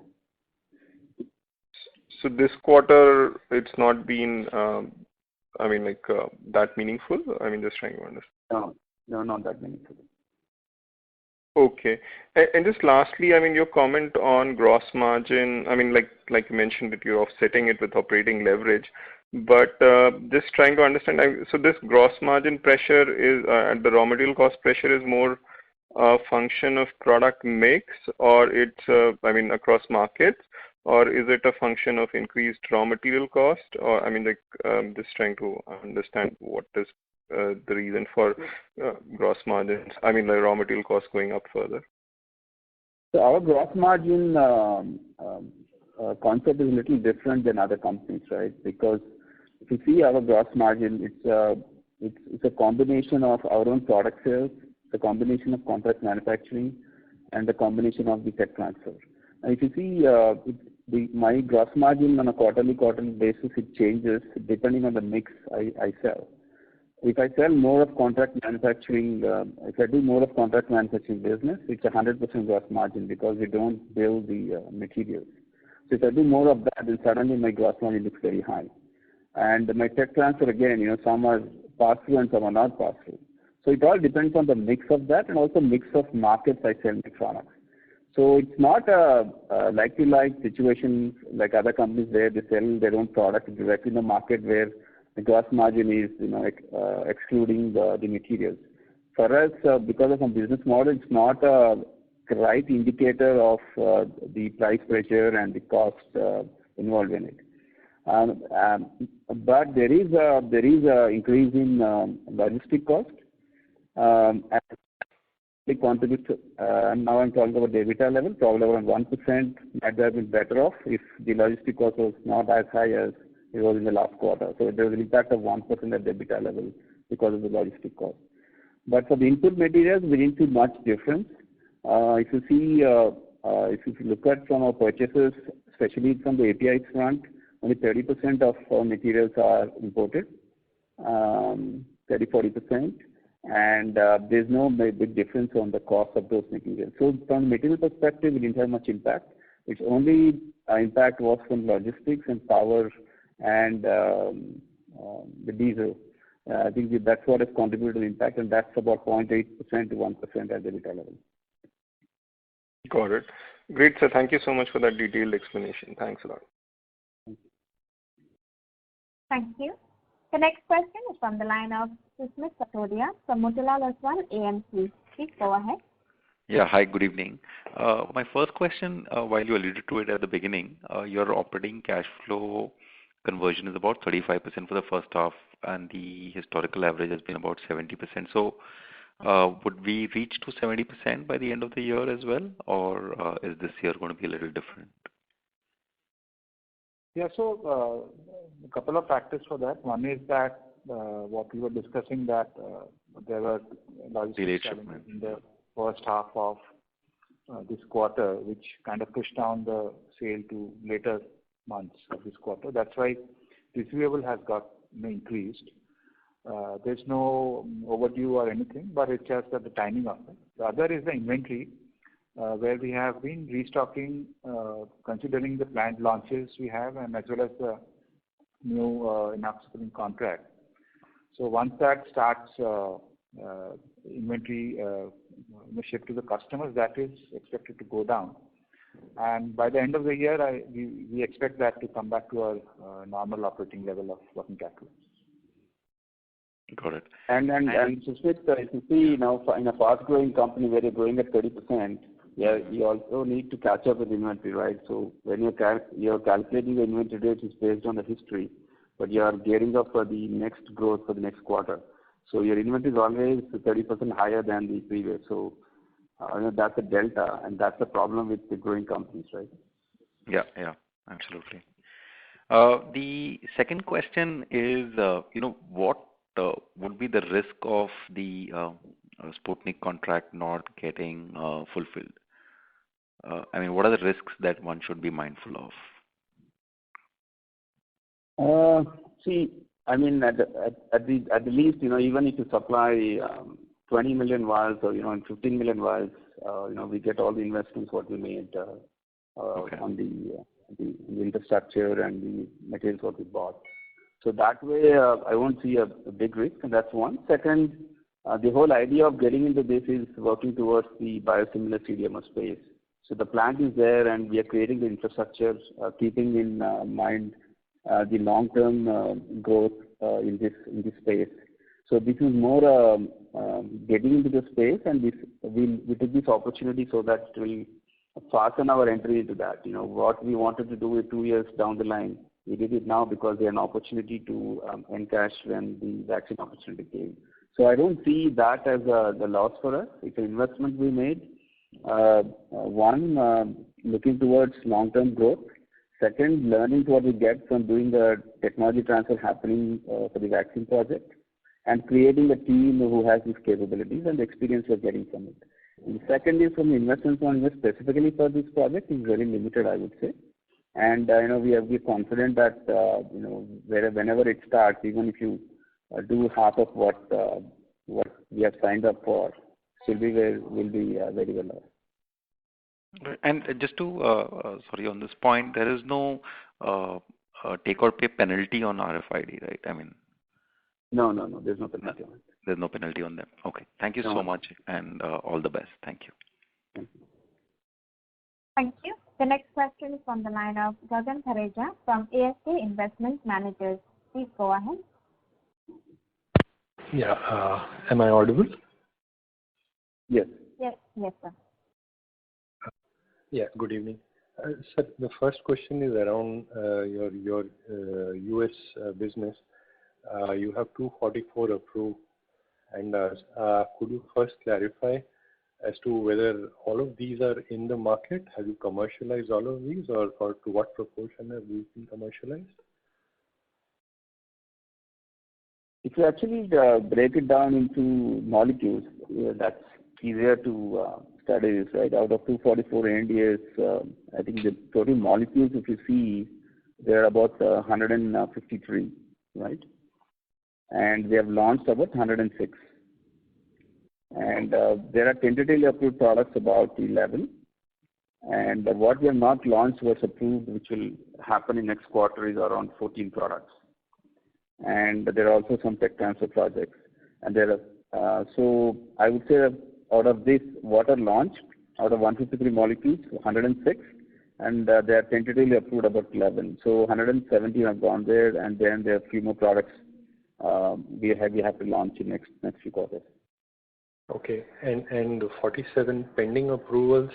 So this quarter, it's not been, that meaningful? I mean, just trying to understand. No, not that meaningful. Okay. And just lastly, I mean, your comment on gross margin, I mean, like you mentioned that you're offsetting it with operating leverage, but just trying to understand, so this gross margin pressure is, and the raw material cost pressure is more a function of product mix, or it's, across markets, or is it a function of increased raw material cost? Or, just trying to understand what is the reason for gross margins, like raw material costs going up further. So our gross margin concept is a little different than other companies, right? Because if you see our gross margin, it's a combination of our own product sales, the combination of contract manufacturing, and the combination of the tech transfer. And if you see my gross margin on a quarterly basis, it changes depending on the mix I sell. If I sell more of contract manufacturing, if I do more of contract manufacturing business, it's 100% gross margin because we don't build the materials. So if I do more of that, then suddenly my gross margin looks very high. And my tech transfer, again, some are pass-through and some are not pass-through. So it all depends on the mix of that and also mix of markets I sell my products. So it's not a like-to-like situation like other companies where they sell their own product directly in the market where the gross margin is, excluding the materials. For us, because of our business model, it's not a right indicator of the price pressure and the cost involved in it. But there is a increase in logistic cost. It contributes to, now I'm talking about the EBITDA level, probably around 1% might have been better off if the logistic cost was not as high as it was in the last quarter. So there was an impact of 1% at the EBITDA level because of the logistic cost. But for the input materials, we didn't see much difference. If you look at from our purchases, especially from the API front, only 30% of our materials are imported, 30-40%, and there's no big difference on the cost of those materials. So from a material perspective, we didn't have much impact. Its only impact was from logistics and power and the diesel. I think that's what has contributed to the impact, and that's about 0.8% to 1% at the EBITDA level. Got it. Great, sir. Thank you so much for that detailed explanation. Thanks a lot. Thank you. The next question is from the line of Susmit Patodia from Motilal Oswal AMC. Please go ahead. Yeah, hi, good evening. My first question, while you alluded to it at the beginning, your operating cash flow conversion is about 35% for the first half, and the historical average has been about 70%. So, would we reach to 70% by the end of the year as well, or is this year going to be a little different? Yeah, so a couple of factors for that. One is that what we were discussing that there were logistics challenges in the first half of this quarter, which kind of pushed down the sale to later months of this quarter. That's why receivable has got increased. There's no overdue or anything, but it's just that the timing of it. The other is the inventory, where we have been restocking, considering the planned launches we have, and as well as the new enoxaparin contract. So once that starts, inventory shipped to the customers, that is expected to go down. And by the end of the year, we expect that to come back to our normal operating level of working capital. Got it. And Susmit, if you see now in a fast-growing company where you're growing at 30%, you also need to catch up with inventory, right? So when you're calculating the inventory days, it's based on the history. but you are gearing up for the next growth for the next quarter. So your inventory is always 30% higher than the previous. So that's a delta, and that's the problem with the growing companies, right? Yeah, absolutely. The second question is, what would be the risk of the Sputnik contract not getting fulfilled? What are the risks that one should be mindful of? At the least, even if you supply 20 million vials or 15 million vials, we get all the investments what we made on the infrastructure and the materials what we bought. So that way, I won't see a big risk, and that's one. Second, the whole idea of getting into this is working towards the biosimilar CDMO space. So the plant is there, and we are creating the infrastructure, keeping in mind the long-term growth in this space. So this is more getting into the space, and we took this opportunity so that it will fasten our entry into that. What we wanted to do 2 years down the line, we did it now because we had an opportunity to encash when the vaccine opportunity came. So I don't see that as the loss for us. It's an investment we made. One, looking towards long-term growth. Second, learning what we get from doing the technology transfer happening for the vaccine project, and creating a team who has these capabilities and the experience we're getting from it. And the second is from the investments on this specifically for this project is very limited, I would say. And we are confident that whenever it starts, even if you do half of what we have signed up for, will be very well off. And just to on this point, there is no take or pay penalty on RFID, right? No, there's no penalty on it. There's no penalty on them. Okay. Thank you so much, and all the best. Thank you. Thank you. The next question is from the line of Gagan Thareja from ASK Investment Managers. Please go ahead. Yeah. Am I audible? Yes. Yes, sir. Yeah, good evening. Sir, the first question is around your US business. You have 244 approved, and could you first clarify as to whether all of these are in the market? Have you commercialized all of these, or to what proportion have these been commercialized? If you actually break it down into molecules, that's easier to study this, right? Out of 244 NDAs, I think the total molecules, if you see, there are about 153, right? And we have launched about 106. And there are tentatively approved products about 11. And what we have not launched was approved, which will happen in next quarter, is around 14 products. And there are also some tech transfer projects. And there are, so I would say that out of this, what are launched, out of 153 molecules, 106, and they are tentatively approved about 11. So 117 have gone there, and then there are a few more products we have to launch in next few quarters. Okay, and 47 pending approvals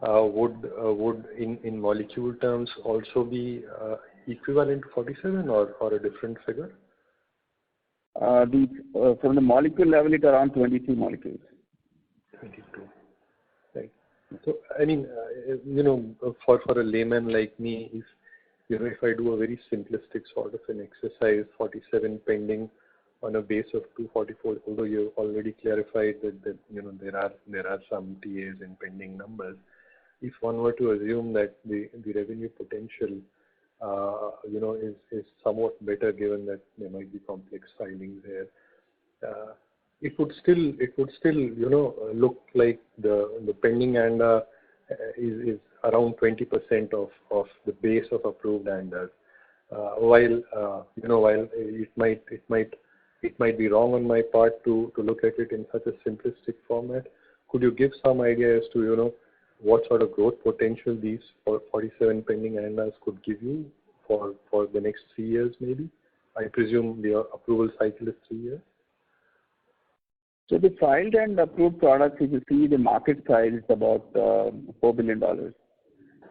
would in molecule terms also be equivalent to 47 or a different figure? From the molecule level, it's around 22 molecules. 22. Right. So, I mean, for a layman like me, if I do a very simplistic sort of an exercise, 47 pending on a base of 244, although you already clarified that there are some TAs and pending numbers. If one were to assume that the revenue potential is somewhat better, given that there might be complex filings there, it would still look like the pending ANDA is around 20% of the base of approved ANDAs. While it might be wrong on my part to look at it in such a simplistic format, could you give some idea as to what sort of growth potential these 47 pending ANDAs could give you for the next 3 years, maybe? I presume the approval cycle is 3 years. So the filed and approved products, if you see the market size is about $4 billion.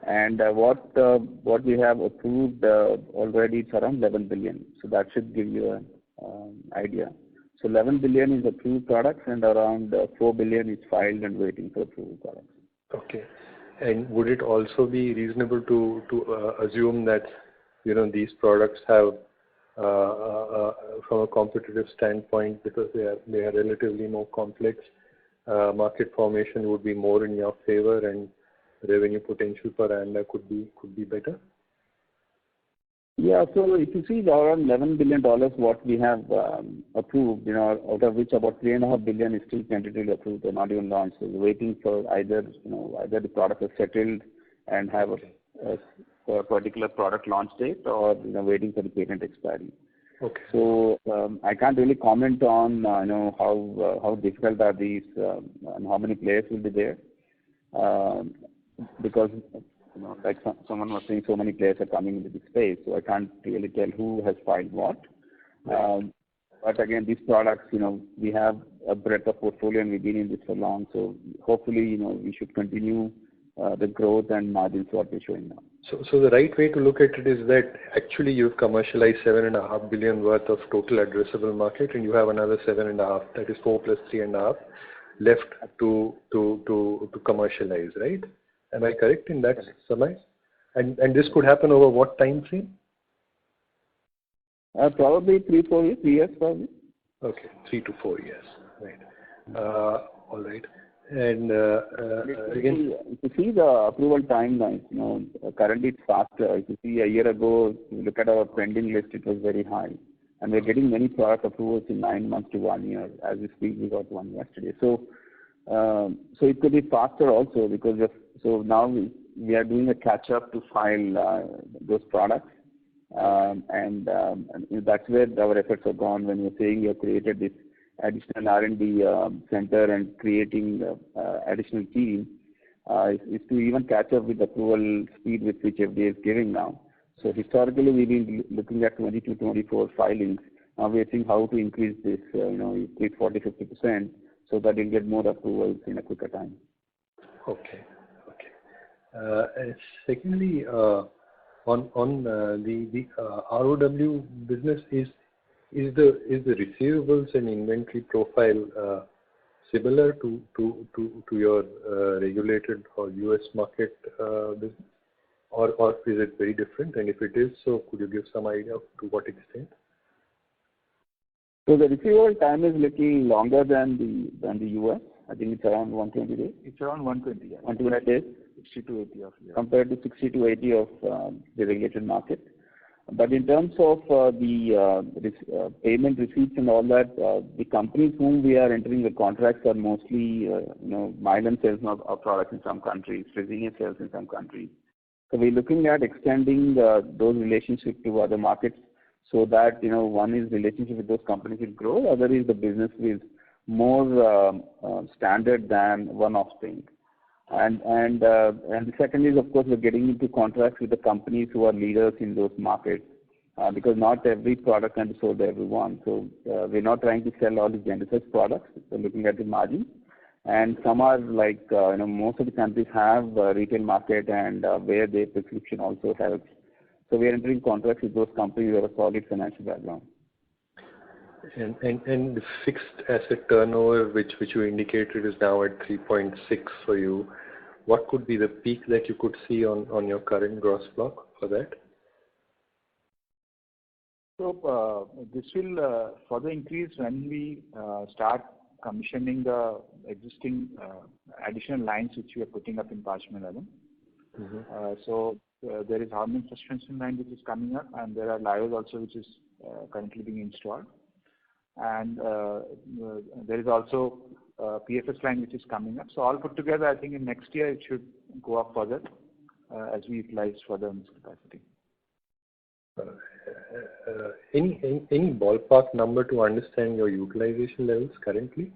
And what we have approved already is around 11 billion. So that should give you an idea. So 11 billion is approved products, and around 4 billion is filed and waiting for approval products. Okay. And would it also be reasonable to assume that these products have, from a competitive standpoint, because they are relatively more complex, market formation would be more in your favor, and revenue potential per ANDA could be better? Yeah. So if you see around $11 billion what we have approved, out of which about $3.5 billion is still tentatively approved or not even launched. So we're waiting for either the product is settled and have a particular product launch date, or waiting for the patent expiry. Okay. So I can't really comment on how difficult are these and how many players will be there, because like someone was saying, so many players are coming into the space, so I can't really tell who has filed what. Right. But again, these products, we have a breadth of portfolio, and we've been in this for long. So hopefully, we should continue the growth and margins what we're showing now. So the right way to look at it is that actually you've commercialized 7.5 billion worth of total addressable market, and you have another 7.5, that is 4 plus 3.5, left to commercialize, right? Am I correct in that surmise? And this could happen over what time frame? Probably 3 years probably. Okay, 3 to 4 years. Right. All right. And again, if you see the approval timelines, currently it's faster. If you see a year ago, if you look at our pending list, it was very high. And we're getting many product approvals in 9 months to 1 year. As we speak, we got one yesterday. So it could be faster also, because so now we are doing a catch up to file those products, and that's where our efforts have gone. When you're saying you have created this additional R&D center and creating additional team, is to even catch up with the approval speed with which FDA is giving now. So historically we've been looking at 20 to 24 filings. Now we're seeing how to increase this, increase 40-50%, so that you'll get more approvals in a quicker time. Okay. Secondly, on the ROW business, is the receivables and inventory profile similar to your regulated or US market business, or is it very different? And if it is so, could you give some idea to what extent? So the receivable time is little longer than the US. I think it's around 120 days. It's around 120. Yeah. 120 days. 60 to 80 of compared to 60 to 80 of the regulated market. But in terms of the payment receipts and all that, the companies whom we are entering the contracts are mostly, Mylan sells our products in some countries, Fresenius sells in some countries. So we're looking at extending those relationships to other markets, so that one is relationship with those companies will grow, other is the business is more standard than one-off thing. And the second is, of course, we're getting into contracts with the companies who are leaders in those markets, because not every product can be sold to everyone. So we're not trying to sell all the genericized products. We're looking at the margin. And some are like, most of the countries have retail market, and where their prescription also helps. So we are entering contracts with those companies who have a solid financial background. And the fixed asset turnover, which you indicated, is now at 3.6 for you. What could be the peak that you could see on your current gross block for that? So this will further increase when we start commissioning the existing additional lines which we are putting up in Parchment 11. So there is harmonic suspension line which is coming up, and there are lyos also which is currently being installed. And there is also PFS line which is coming up. So all put together, I think in next year it should go up further as we utilize further in this capacity. Any ballpark number to understand your utilization levels currently?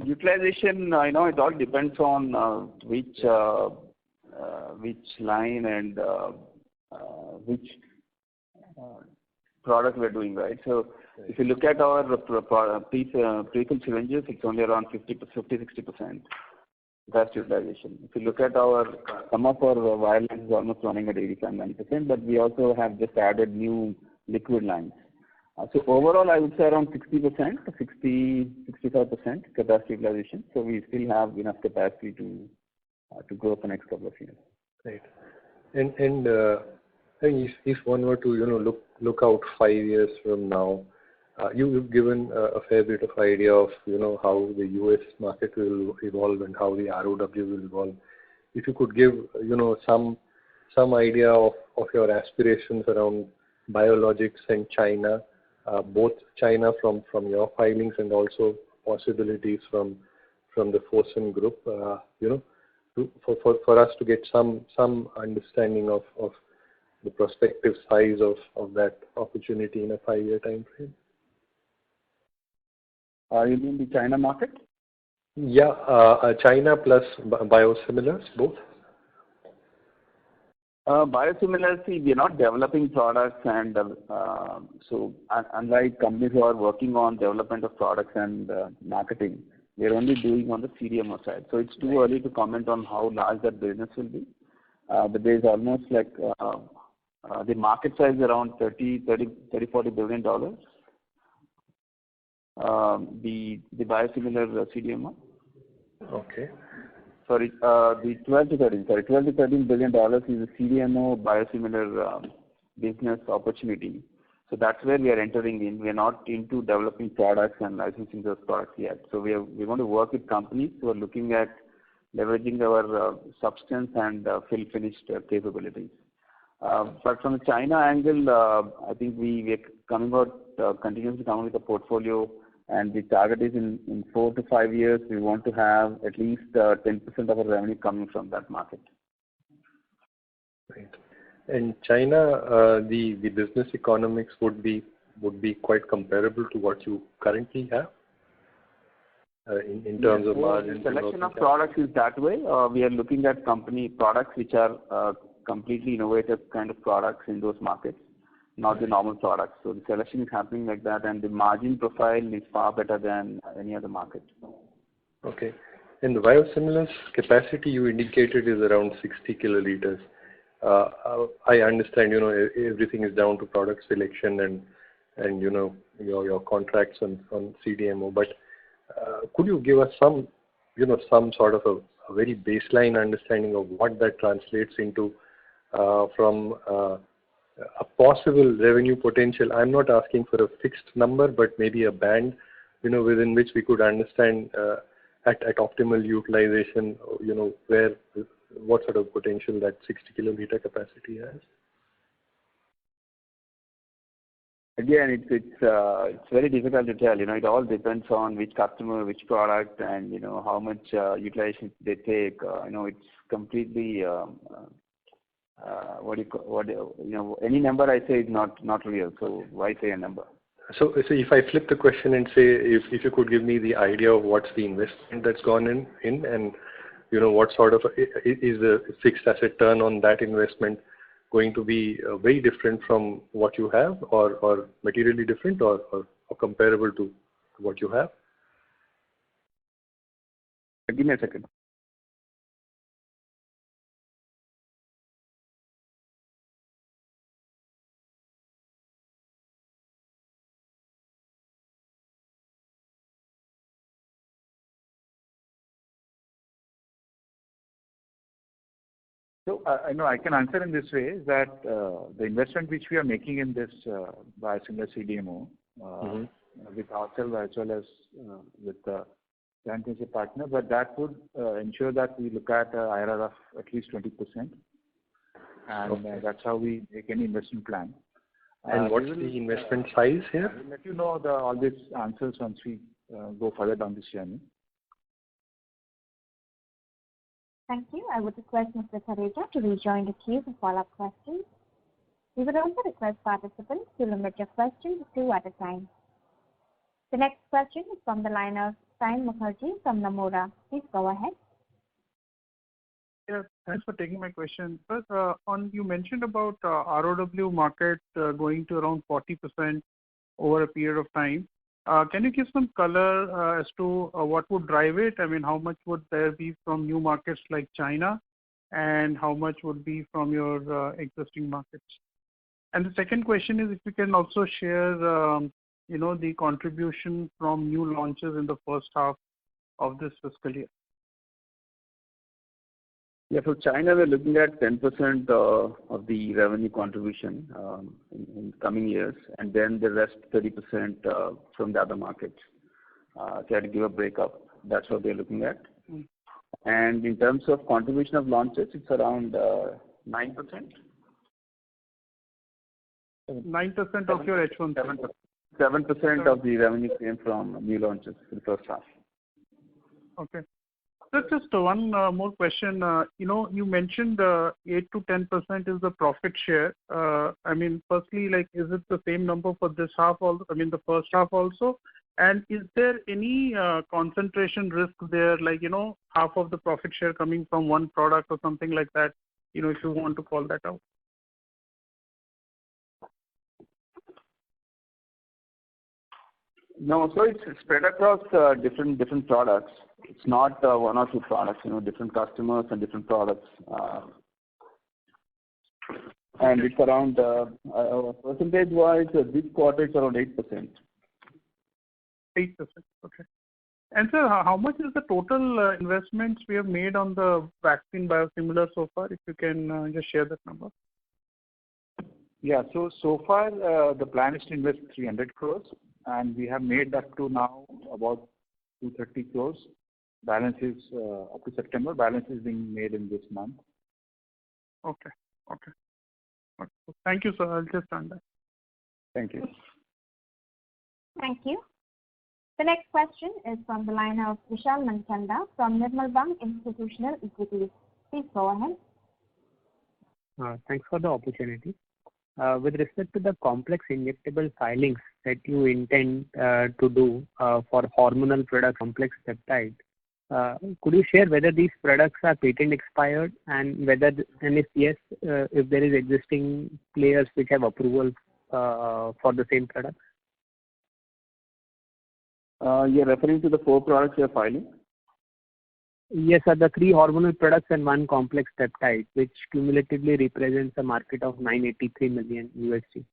Utilization, it all depends on which line and which product we're doing, right? So if you look at our pre-filled syringes, it's only around 50-60%. capacity utilization. If you look at some of our wirelines is almost running at 85-90%, but we also have just added new liquid lines. So overall, I would say around 60%, 65% capacity utilization. So we still have enough capacity to grow for next couple of years. Right. And I think if one were to look out 5 years from now, you've given a fair bit of idea of how the US market will evolve and how the ROW will evolve. If you could give some idea of your aspirations around biologics and China, both China from your filings and also possibilities from the Fosun Group, for us to get some understanding of the prospective size of that opportunity in a 5-year time frame. You mean the China market? Yeah, China plus biosimilars, both. Biosimilars, see, we are not developing products, and so unlike companies who are working on development of products and marketing, we are only doing on the CDMO side. So it's too early to comment on how large that business will be. But there is almost like the market size around $40 billion. The biosimilar CDMO. Okay. Sorry, the 12 to 13 billion dollars is a CDMO biosimilar business opportunity. So that's where we are entering in. We are not into developing products and licensing those products yet. So we want to work with companies who are looking at leveraging our substance and finished capabilities. But from the China angle, I think we are coming out, continuously coming with a portfolio, and the target is in 4 to 5 years, we want to have at least 10% of our revenue coming from that market. Right. And China, the business economics would be quite comparable to what you currently have in terms of margins. The selection of products is that way. We are looking at company products which are completely innovative kind of products in those markets, not the normal products. So the selection is happening like that, and the margin profile is far better than any other market. Okay. And the biosimilars capacity you indicated is around 60 kiloliters. I understand, everything is down to product selection and your contracts on CDMO. But could you give us some sort of a very baseline understanding of what that translates into from a possible revenue potential? I'm not asking for a fixed number, but maybe a band, within which we could understand at optimal utilization, what sort of potential that 60 kiloliter capacity has. Again, it's very difficult to tell. It all depends on which customer, which product, and how much utilization they take. It's completely any number I say is not real. So why say a number? So if I flip the question and say, if you could give me the idea of what's the investment that's gone in and what sort of is the fixed asset turn on that investment going to be very different from what you have, or materially different, or comparable to what you have? Give me a second. So I can answer in this way, that the investment which we are making in this biosimilar CDMO with ourselves as well as with the joint venture partner, but that would ensure that we look at IRR of at least 20%, and that's how we make any investment plan. And what's the investment size here? I will let you know all these answers once we go further down this journey. Thank you. I would request Mr. Thareja to rejoin the queue for follow-up questions. We would also request participants to limit your questions to 2 at a time. The next question is from the line of Saion Mukherjee from Nomura. Please go ahead. Yeah, thanks for taking my question. First, you mentioned about ROW market going to around 40% over a period of time. Can you give some color as to what would drive it? I mean, how much would there be from new markets like China, and how much would be from your existing markets? And the second question is if you can also share, the contribution from new launches in the first half of this fiscal year. Yeah, for China, we're looking at 10% of the revenue contribution in coming years, and then the rest 30% from the other markets. Try to give a breakup. That's what we're looking at. And in terms of contribution of launches, it's around 9%. 9% of your H1. 7% of the revenue came from new launches in the first half. Okay. So just one more question. You mentioned 8 to 10% is the profit share. I mean, firstly, is it the same number for this half also? I mean, the first half also? And is there any concentration risk there, half of the profit share coming from one product or something like that, if you want to call that out? No, so it's spread across different products. It's not one or two products, different customers and different products. And it's around, percentage-wise, this quarter it's around 8%. 8%, okay. And sir, how much is the total investments we have made on the vaccine biosimilar so far? If you can just share that number. Yeah, so far the plan is to invest 300 crores, and we have made up to now about 230 crores. Balance is up to September. Balance is being made in this month. Okay. Thank you, sir. I'll just stand back. Thank you. Thank you. The next question is from the line of Vishal Manchanda from Nirmal Bang Institutional Equities. Please go ahead. Thanks for the opportunity. With respect to the complex injectable filings that you intend to do for hormonal product complex peptide, could you share whether these products are patent expired and if yes, if there is existing players which have approval for the same products? You're referring to the 4 products you're filing? Yes, sir. The 3 hormonal products and 1 complex peptide, which cumulatively represents a market of $983 million USD.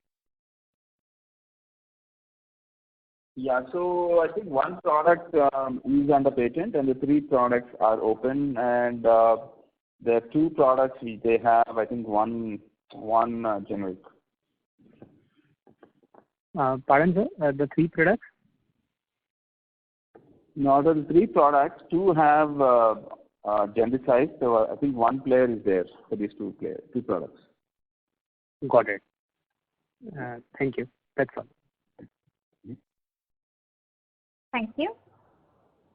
Yeah, so I think 1 product is under patent and the 3 products are open, and there are 2 products they have, I think one generic. Pardon, sir? The 3 products? No, out of the 3 products, 2 have genericized, so I think 1 player is there for these 2 products. Got it. Thank you. That's all. Thank you.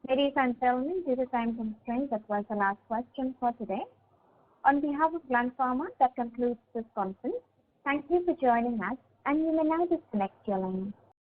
Ladies and gentlemen, due to time constraints, that was the last question for today. On behalf of Gland Pharma, that concludes this conference. Thank you for joining us, and you may now disconnect your line.